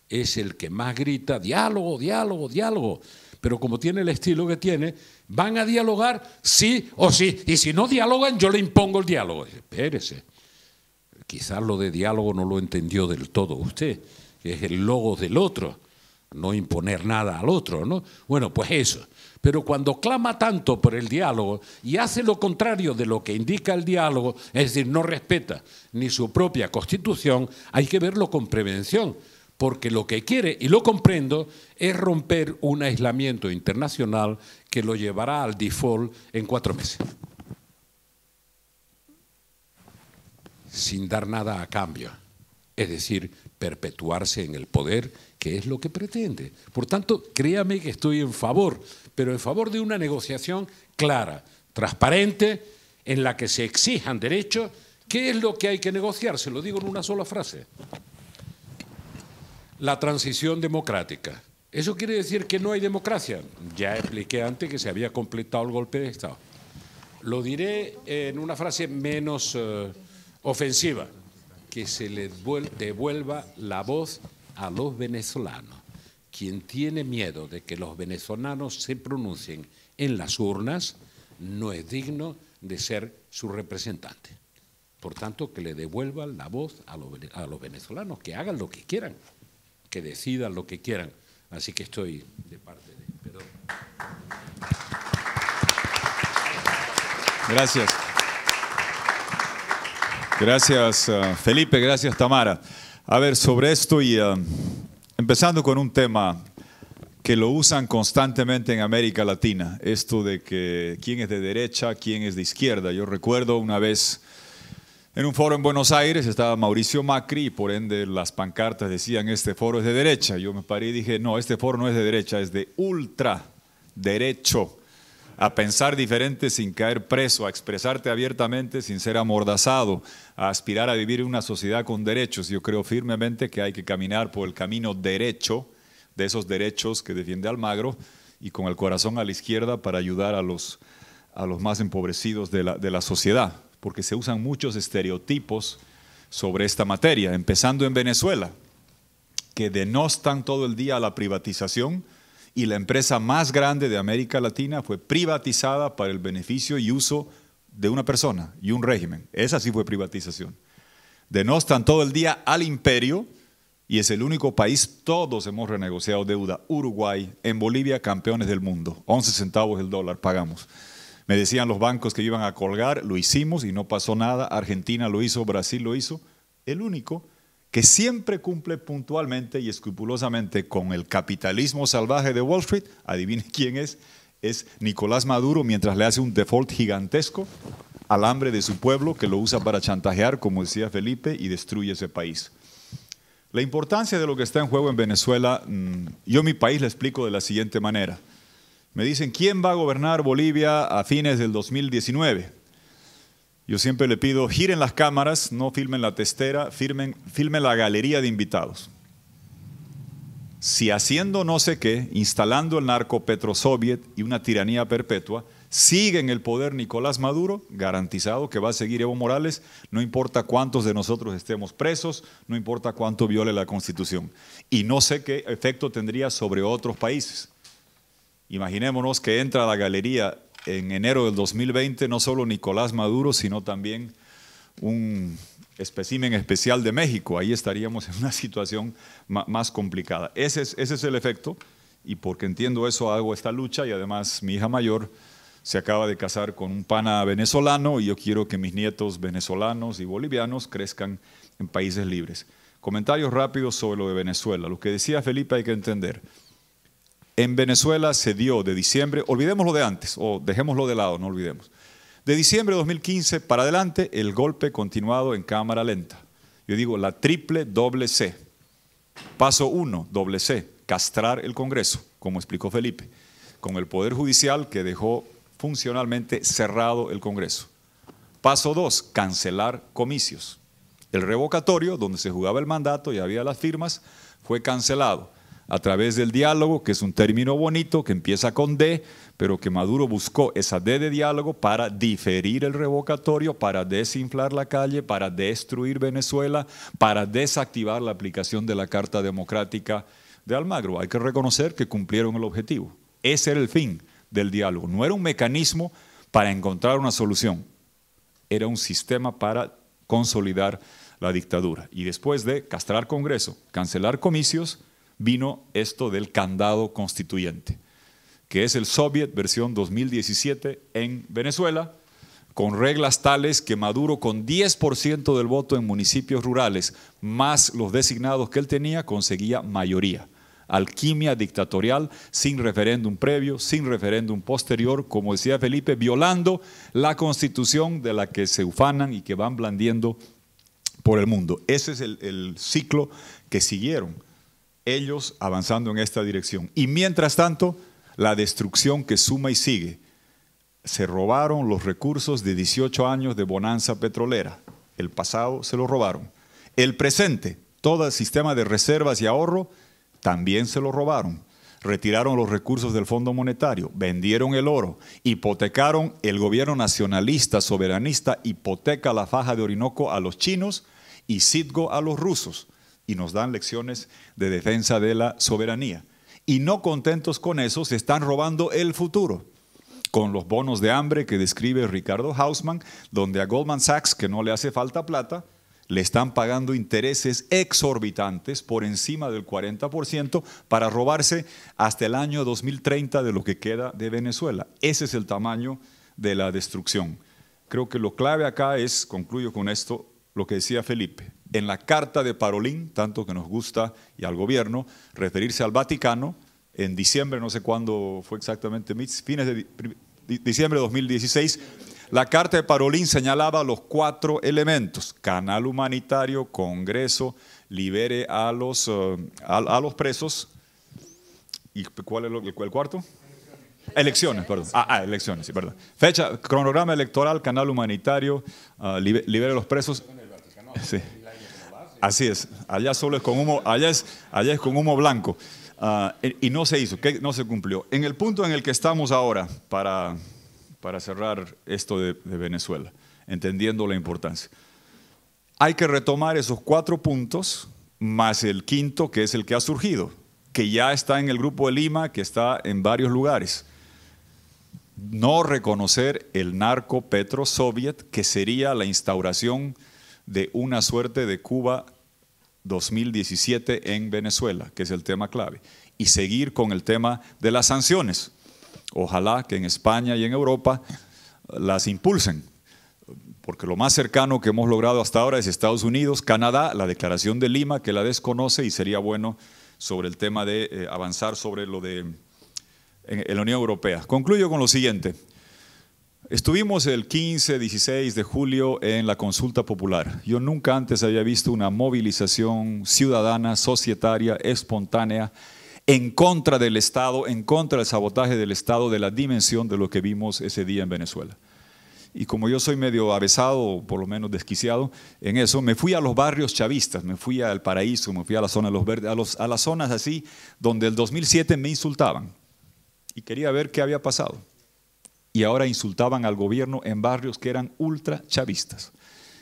es el que más grita diálogo, diálogo, diálogo. Pero como tiene el estilo que tiene, van a dialogar sí o sí. Y si no dialogan, yo le impongo el diálogo. Espérese. Quizás lo de diálogo no lo entendió del todo usted, que es el logo del otro. No imponer nada al otro, ¿no? Bueno, pues eso. Pero cuando clama tanto por el diálogo y hace lo contrario de lo que indica el diálogo, es decir, no respeta ni su propia Constitución, hay que verlo con prevención, porque lo que quiere, y lo comprendo, es romper un aislamiento internacional que lo llevará al default en 4 meses. Sin dar nada a cambio. Es decir, perpetuarse en el poder, que es lo que pretende. Por tanto, créame que estoy en favor, pero en favor de una negociación clara, transparente, en la que se exijan derechos ¿Qué es lo que hay que negociar? Se lo digo en una sola frase. La transición democrática. ¿Eso quiere decir que no hay democracia? Ya expliqué antes que se había completado el golpe de Estado. Lo diré en una frase menos ofensiva, que se le devuelva la voz a los venezolanos. Quien tiene miedo de que los venezolanos se pronuncien en las urnas no es digno de ser su representante. Por tanto, que le devuelvan la voz a los venezolanos, que hagan lo que quieran, que decidan lo que quieran. Así que estoy de parte de... Perdón. Gracias. Gracias, Felipe. Gracias, Tamara. A ver, sobre esto y empezando con un tema que lo usan constantemente en América Latina, esto de que quién es de derecha, quién es de izquierda. Yo recuerdo una vez en un foro en Buenos Aires estaba Mauricio Macri y por ende las pancartas decían este foro es de derecha. Yo me paré y dije, no, este foro no es de derecha, es de ultraderecho. A pensar diferente sin caer preso, a expresarte abiertamente sin ser amordazado, a aspirar a vivir en una sociedad con derechos. Yo creo firmemente que hay que caminar por el camino derecho, de esos derechos que defiende Almagro, y con el corazón a la izquierda para ayudar a los más empobrecidos de la sociedad, porque se usan muchos estereotipos sobre esta materia, empezando en Venezuela, que denostan todo el día la privatización, y la empresa más grande de América Latina fue privatizada para el beneficio y uso de una persona y un régimen. Esa sí fue privatización. Denostan todo el día al imperio y es el único país, todos hemos renegociado deuda. Uruguay, en Bolivia, campeones del mundo, 11 centavos el dólar pagamos. Me decían los bancos que iban a colgar, lo hicimos y no pasó nada. Argentina lo hizo, Brasil lo hizo. El único que siempre cumple puntualmente y escrupulosamente con el capitalismo salvaje de Wall Street, adivine quién es Nicolás Maduro, mientras le hace un default gigantesco al hambre de su pueblo, que lo usa para chantajear, como decía Felipe, y destruye ese país. La importancia de lo que está en juego en Venezuela, yo mi país le explico de la siguiente manera. Me dicen, ¿quién va a gobernar Bolivia a fines del 2019? Yo siempre le pido, giren las cámaras, no filmen la testera, filmen la galería de invitados. Si haciendo no sé qué, instalando el narcopetrosoviet y una tiranía perpetua, sigue en el poder Nicolás Maduro, garantizado que va a seguir Evo Morales, no importa cuántos de nosotros estemos presos, no importa cuánto viole la Constitución. Y no sé qué efecto tendría sobre otros países. Imaginémonos que entra a la galería en enero del 2020 no solo Nicolás Maduro, sino también un espécimen especial de México. Ahí estaríamos en una situación más complicada. Ese es el efecto, y porque entiendo eso hago esta lucha, y además mi hija mayor se acaba de casar con un pana venezolano y yo quiero que mis nietos venezolanos y bolivianos crezcan en países libres. Comentarios rápidos sobre lo de Venezuela. Lo que decía Felipe hay que entender. En Venezuela se dio de diciembre, olvidemos lo de antes, o dejémoslo de lado, no olvidemos. De diciembre de 2015 para adelante, el golpe continuado en cámara lenta. Yo digo la triple doble C. Paso 1, doble C, castrar el Congreso, como explicó Felipe, con el Poder Judicial que dejó funcionalmente cerrado el Congreso. Paso 2, cancelar comicios. El revocatorio, donde se jugaba el mandato y había las firmas, fue cancelado a través del diálogo, que es un término bonito, que empieza con D, pero que Maduro buscó esa D de diálogo para diferir el revocatorio, para desinflar la calle, para destruir Venezuela, para desactivar la aplicación de la Carta Democrática de Almagro. Hay que reconocer que cumplieron el objetivo. Ese era el fin del diálogo. No era un mecanismo para encontrar una solución, era un sistema para consolidar la dictadura. Y después de castrar Congreso, cancelar comicios, vino esto del candado constituyente, que es el Soviet versión 2017 en Venezuela, con reglas tales que Maduro, con 10% del voto en municipios rurales, más los designados que él tenía, conseguía mayoría. Alquimia dictatorial, sin referéndum previo, sin referéndum posterior, como decía Felipe, violando la Constitución de la que se ufanan y que van blandiendo por el mundo. Ese es el ciclo que siguieron ellos avanzando en esta dirección. Y mientras tanto, la destrucción que suma y sigue. Se robaron los recursos de 18 años de bonanza petrolera. el pasado se lo robaron. El presente, todo el sistema de reservas y ahorro, también se lo robaron. Retiraron los recursos del Fondo Monetario, vendieron el oro, hipotecaron el gobierno nacionalista, soberanista, hipoteca la faja de Orinoco a los chinos y Citgo a los rusos. Y nos dan lecciones de defensa de la soberanía. Y no contentos con eso, se están robando el futuro. Con los bonos de hambre que describe Ricardo Hausmann, donde a Goldman Sachs, que no le hace falta plata, le están pagando intereses exorbitantes por encima del 40% para robarse hasta el año 2030 de lo que queda de Venezuela. Ese es el tamaño de la destrucción. Creo que lo clave acá es, concluyo con esto, lo que decía Felipe. En la carta de Parolín, tanto que nos gusta y al gobierno, referirse al Vaticano, en diciembre, no sé cuándo fue exactamente, fines de diciembre de 2016, la carta de Parolín señalaba los 4 elementos: canal humanitario, Congreso, libere a los presos. ¿Y cuál es el cuarto? Elecciones, perdón. Elecciones, sí, perdón. Fecha, cronograma electoral, canal humanitario, libere a los presos. Sí. Así es. Allá solo es con humo, allá es con humo blanco. Y no se hizo, no se cumplió. En el punto en el que estamos ahora, para cerrar esto de Venezuela, entendiendo la importancia, hay que retomar esos 4 puntos, más el quinto, que es el que ha surgido, que ya está en el Grupo de Lima, que está en varios lugares. No reconocer el narco-petro-soviet, que sería la instauración de una suerte de Cuba 2017 en Venezuela, que es el tema clave, y seguir con el tema de las sanciones. Ojalá que en España y en Europa las impulsen, porque lo más cercano que hemos logrado hasta ahora es Estados Unidos, Canadá, la Declaración de Lima, que la desconoce, y sería bueno sobre el tema de avanzar sobre lo de en la Unión Europea. Concluyo con lo siguiente. Estuvimos el 15, 16 de julio en la consulta popular. Yo nunca antes había visto una movilización ciudadana, societaria, espontánea, en contra del Estado, en contra del sabotaje del Estado, de la dimensión de lo que vimos ese día en Venezuela. Y como yo soy medio avesado, o por lo menos desquiciado en eso, me fui a los barrios chavistas, me fui al Paraíso, me fui a la zona de los Verdes, a las zonas así, donde el 2007 me insultaban. Y quería ver qué había pasado. Y ahora insultaban al gobierno en barrios que eran ultra chavistas.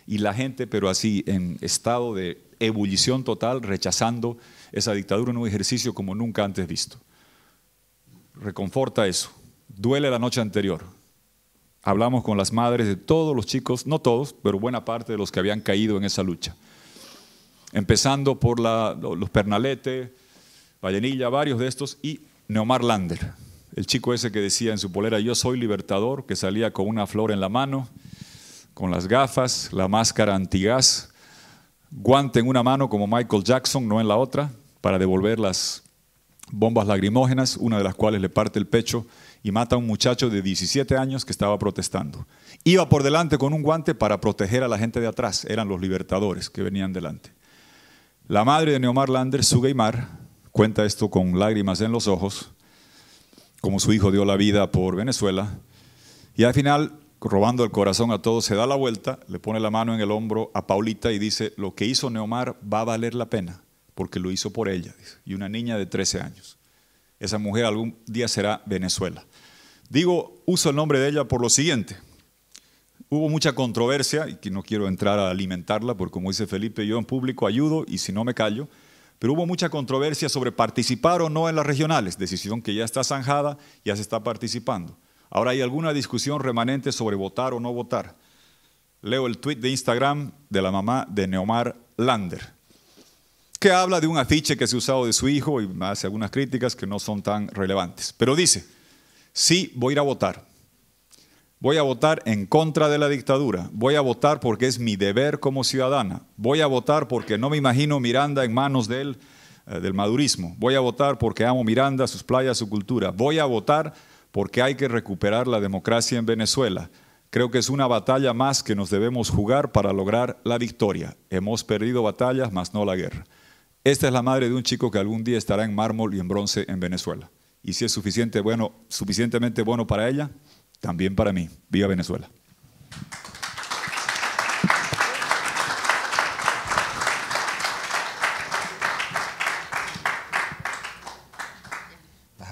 Y la gente, pero así, en estado de ebullición total, rechazando esa dictadura en un ejercicio como nunca antes visto. Reconforta eso. Duele la noche anterior. Hablamos con las madres de todos los chicos, no todos, pero buena parte de los que habían caído en esa lucha. Empezando por los Pernalete, Vallenilla, varios de estos, y Neomar Lander, el chico ese que decía en su polera, yo soy libertador, que salía con una flor en la mano, con las gafas, la máscara antigás, guante en una mano como Michael Jackson, no en la otra, para devolver las bombas lacrimógenas, una de las cuales le parte el pecho y mata a un muchacho de 17 años que estaba protestando. Iba por delante con un guante para proteger a la gente de atrás, eran los libertadores que venían delante. La madre de Neomar Lander, Sugeimar, cuenta esto con lágrimas en los ojos, como su hijo dio la vida por Venezuela, y al final, robando el corazón a todos, se da la vuelta, le pone la mano en el hombro a Paulita y dice, lo que hizo Neomar va a valer la pena, porque lo hizo por ella, dice, y una niña de 13 años. Esa mujer algún día será Venezuela. Digo, uso el nombre de ella por lo siguiente. Hubo mucha controversia, y que no quiero entrar a alimentarla, porque como dice Felipe, yo en público ayudo y si no me callo, pero hubo mucha controversia sobre participar o no en las regionales, decisión que ya está zanjada, ya se está participando. Ahora hay alguna discusión remanente sobre votar o no votar. Leo el tweet de Instagram de la mamá de Neomar Lander, que habla de un afiche que se ha usado de su hijo y hace algunas críticas que no son tan relevantes. Pero dice, sí, voy a ir a votar. Voy a votar en contra de la dictadura. Voy a votar porque es mi deber como ciudadana. Voy a votar porque no me imagino Miranda en manos del madurismo. Voy a votar porque amo Miranda, sus playas, su cultura. Voy a votar porque hay que recuperar la democracia en Venezuela. Creo que es una batalla más que nos debemos jugar para lograr la victoria. Hemos perdido batallas, mas no la guerra. Esta es la madre de un chico que algún día estará en mármol y en bronce en Venezuela. Y si es suficientemente bueno para ella, también para mí. ¡Viva Venezuela!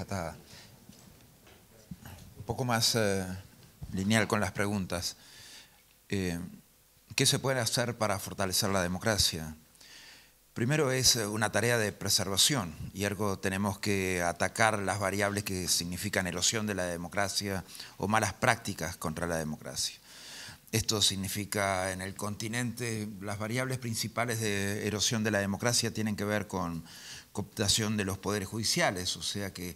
está un poco más lineal con las preguntas. ¿Qué se puede hacer para fortalecer la democracia? Primero es una tarea de preservación y ergo tenemos que atacar las variables que significan erosión de la democracia o malas prácticas contra la democracia. Esto significa en el continente, las variables principales de erosión de la democracia tienen que ver con cooptación de los poderes judiciales, o sea que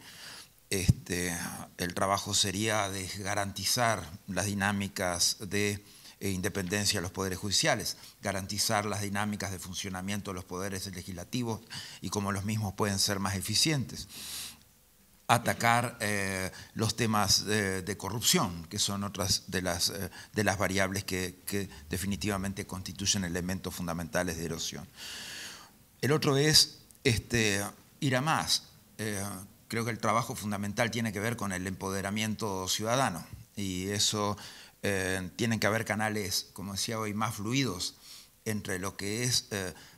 el trabajo sería de garantizar las dinámicas de independencia de los poderes judiciales, garantizar las dinámicas de funcionamiento de los poderes legislativos y cómo los mismos pueden ser más eficientes. Atacar los temas de corrupción, que son otras de las variables que definitivamente constituyen elementos fundamentales de erosión. El otro es ir a más. Creo que el trabajo fundamental tiene que ver con el empoderamiento ciudadano y eso tienen que haber canales, como decía hoy, más fluidos entre lo que es,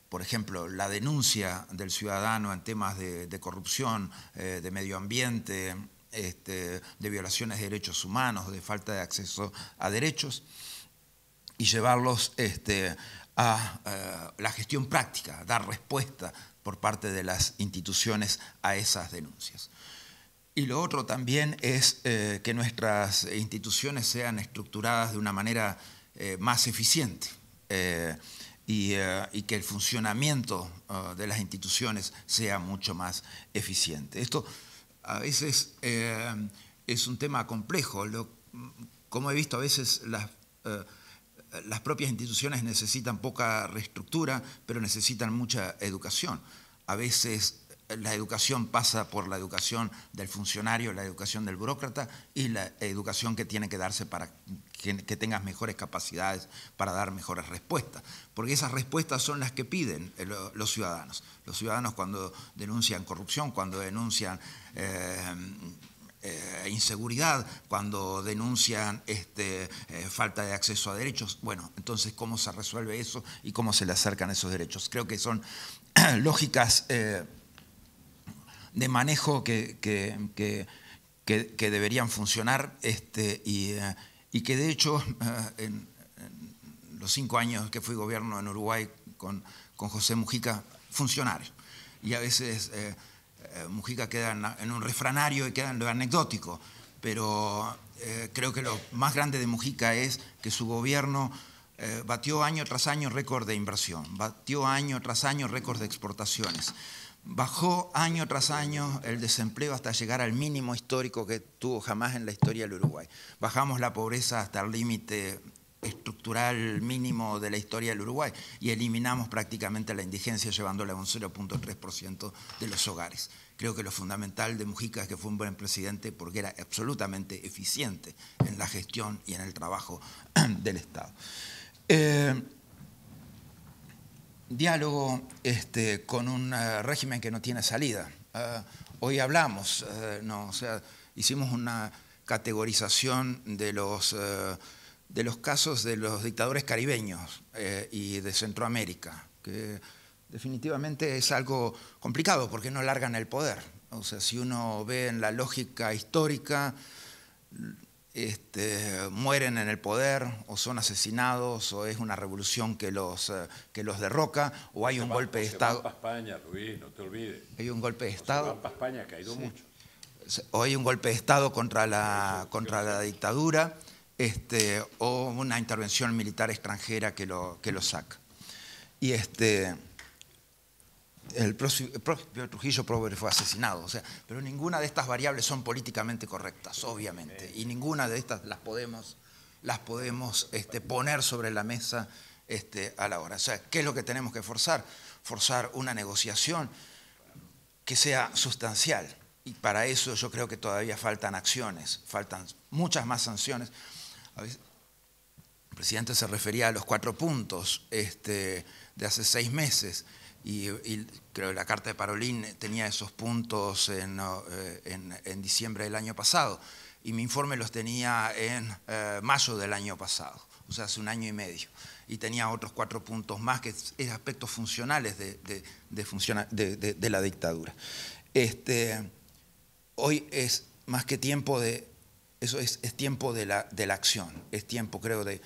por ejemplo, la denuncia del ciudadano en temas de corrupción, de medio ambiente, de violaciones de derechos humanos, de falta de acceso a derechos, y llevarlos a la gestión práctica, dar respuesta por parte de las instituciones a esas denuncias. Y lo otro también es que nuestras instituciones sean estructuradas de una manera más eficiente y que el funcionamiento de las instituciones sea mucho más eficiente. Esto a veces es un tema complejo. Como he visto, a veces las propias instituciones necesitan poca reestructura, pero necesitan mucha educación. A veces la educación pasa por la educación del funcionario, la educación del burócrata y la educación que tiene que darse para que tengas mejores capacidades para dar mejores respuestas. Porque esas respuestas son las que piden los ciudadanos. Los ciudadanos cuando denuncian corrupción, cuando denuncian inseguridad, cuando denuncian falta de acceso a derechos, bueno, entonces ¿cómo se resuelve eso y cómo se le acercan esos derechos? Creo que son lógicas de manejo que deberían funcionar y que de hecho en los 5 años que fui gobierno en Uruguay con José Mujica funcionaron. Y a veces Mujica queda en un refranario y queda en lo anecdótico, pero creo que lo más grande de Mujica es que su gobierno batió año tras año récord de inversión, batió año tras año récord de exportaciones. Bajó año tras año el desempleo hasta llegar al mínimo histórico que tuvo jamás en la historia del Uruguay. Bajamos la pobreza hasta el límite estructural mínimo de la historia del Uruguay y eliminamos prácticamente la indigencia llevándola a un 0.3% de los hogares. Creo que lo fundamental de Mujica es que fue un buen presidente porque era absolutamente eficiente en la gestión y en el trabajo del Estado. Diálogo con un régimen que no tiene salida. Hoy hablamos, hicimos una categorización de los casos de los dictadores caribeños y de Centroamérica, que definitivamente es algo complicado porque no largan el poder. O sea, si uno ve en la lógica histórica, mueren en el poder o son asesinados o es una revolución que los derroca o hay un golpe de Estado. Se van para España, Luis, no te olvides. Hay un golpe de Estado. Se van para España, que ha ido mucho. O hay un golpe de Estado contra la dictadura o una intervención militar extranjera que lo saca. Y el propio Trujillo Pobre fue asesinado, pero ninguna de estas variables son políticamente correctas, obviamente, y ninguna de estas las podemos poner sobre la mesa a la hora. O sea, ¿qué es lo que tenemos que forzar? Forzar una negociación que sea sustancial, y para eso yo creo que todavía faltan acciones, faltan muchas más sanciones. A veces, el presidente se refería a los 4 puntos de hace 6 meses, y creo que la carta de Parolín tenía esos puntos en diciembre del año pasado, y mi informe los tenía en mayo del año pasado, o sea, hace 1 año y medio, y tenía otros 4 puntos más que es aspectos funcionales de la dictadura. hoy es más que tiempo de, eso es tiempo de la acción, es tiempo, creo, de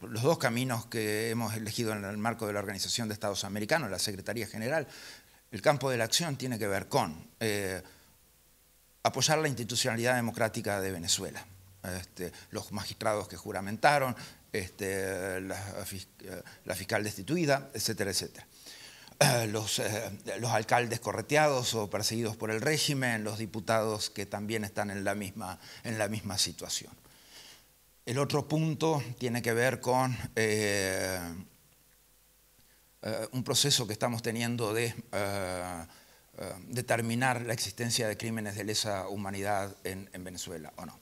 los dos caminos que hemos elegido en el marco de la Organización de Estados Americanos, la Secretaría General. El campo de la acción tiene que ver con apoyar la institucionalidad democrática de Venezuela, los magistrados que juramentaron, la fiscal destituida, etcétera, etcétera. Los alcaldes correteados o perseguidos por el régimen, los diputados que también están en la misma situación. El otro punto tiene que ver con un proceso que estamos teniendo de determinar la existencia de crímenes de lesa humanidad en Venezuela, ¿o no?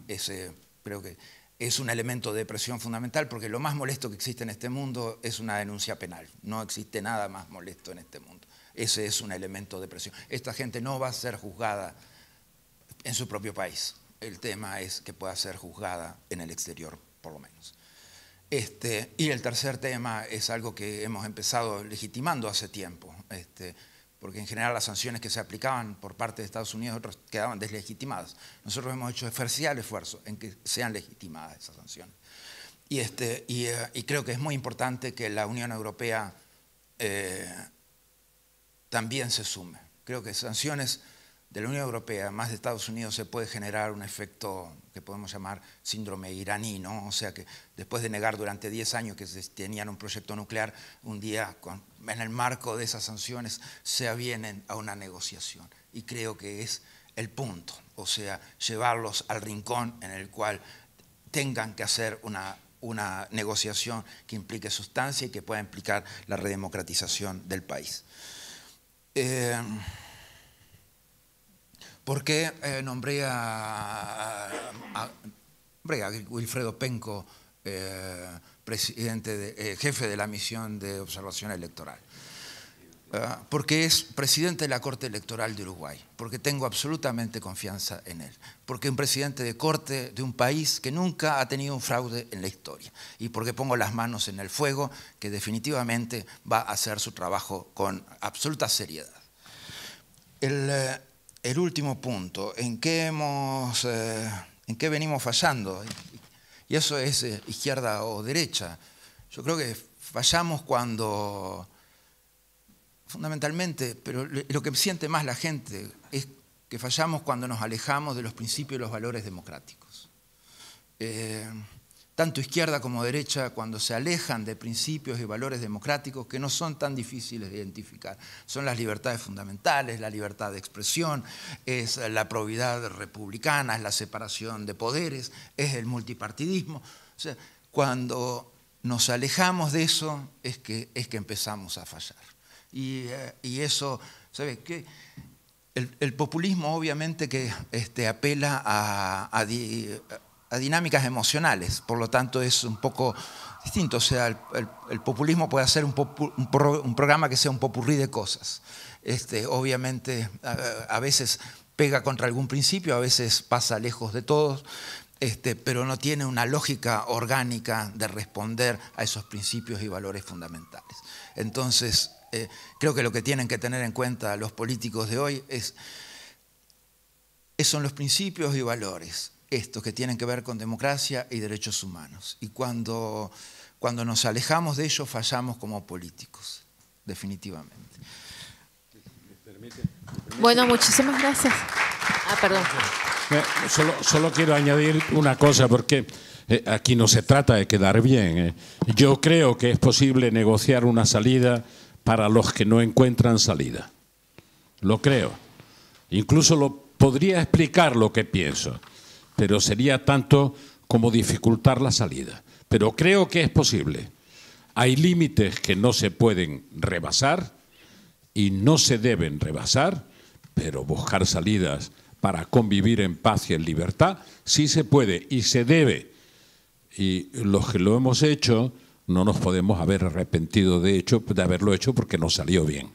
Ese creo que es un elemento de presión fundamental, porque lo más molesto que existe en este mundo es una denuncia penal. No existe nada más molesto en este mundo. Ese es un elemento de presión. Esta gente no va a ser juzgada en su propio país. El tema es que pueda ser juzgada en el exterior, por lo menos. Y el tercer tema es algo que hemos empezado legitimando hace tiempo, porque en general las sanciones que se aplicaban por parte de Estados Unidos quedaban deslegitimadas. Nosotros hemos hecho especial esfuerzo en que sean legitimadas esas sanciones. Y creo que es muy importante que la Unión Europea también se sume. Creo que sanciones de la Unión Europea más de Estados Unidos se puede generar un efecto que podemos llamar síndrome iraní, ¿no? O sea que después de negar durante 10 años que tenían un proyecto nuclear, un día en el marco de esas sanciones se avienen a una negociación. Y creo que es el punto, o sea, llevarlos al rincón en el cual tengan que hacer una negociación que implique sustancia y que pueda implicar la redemocratización del país. ¿Por qué nombré a Wilfredo Penco jefe de la misión de observación electoral? Porque es presidente de la Corte Electoral de Uruguay, porque tengo absolutamente confianza en él, porque es un presidente de corte de un país que nunca ha tenido un fraude en la historia, y porque pongo las manos en el fuego, que definitivamente va a hacer su trabajo con absoluta seriedad. El último punto, ¿en qué venimos fallando? Y eso es izquierda o derecha. Yo creo que fallamos cuando, fundamentalmente, pero lo que siente más la gente es que fallamos cuando nos alejamos de los principios y los valores democráticos. Tanto izquierda como derecha, cuando se alejan de principios y valores democráticos que no son tan difíciles de identificar. Son las libertades fundamentales, la libertad de expresión, es la probidad republicana, es la separación de poderes, es el multipartidismo. O sea, cuando nos alejamos de eso es que empezamos a fallar. Y eso, ¿sabe qué? El populismo obviamente que apela a dinámicas emocionales, por lo tanto es un poco distinto. O sea, el populismo puede hacer un programa que sea un popurrí de cosas. Obviamente a veces pega contra algún principio, a veces pasa lejos de todos, pero no tiene una lógica orgánica de responder a esos principios y valores fundamentales. Entonces, creo que lo que tienen que tener en cuenta los políticos de hoy son los principios y valores, estos que tienen que ver con democracia y derechos humanos. Y cuando nos alejamos de ellos, fallamos como políticos, definitivamente. Bueno, muchísimas gracias. Perdón. Solo quiero añadir una cosa, porque aquí no se trata de quedar bien. Yo creo que es posible negociar una salida para los que no encuentran salida. Lo creo. Incluso podría explicar lo que pienso, pero sería tanto como dificultar la salida. Pero creo que es posible. Hay límites que no se pueden rebasar y no se deben rebasar, pero buscar salidas para convivir en paz y en libertad sí se puede y se debe. Y los que lo hemos hecho no nos podemos haber arrepentido de haberlo hecho porque nos salió bien.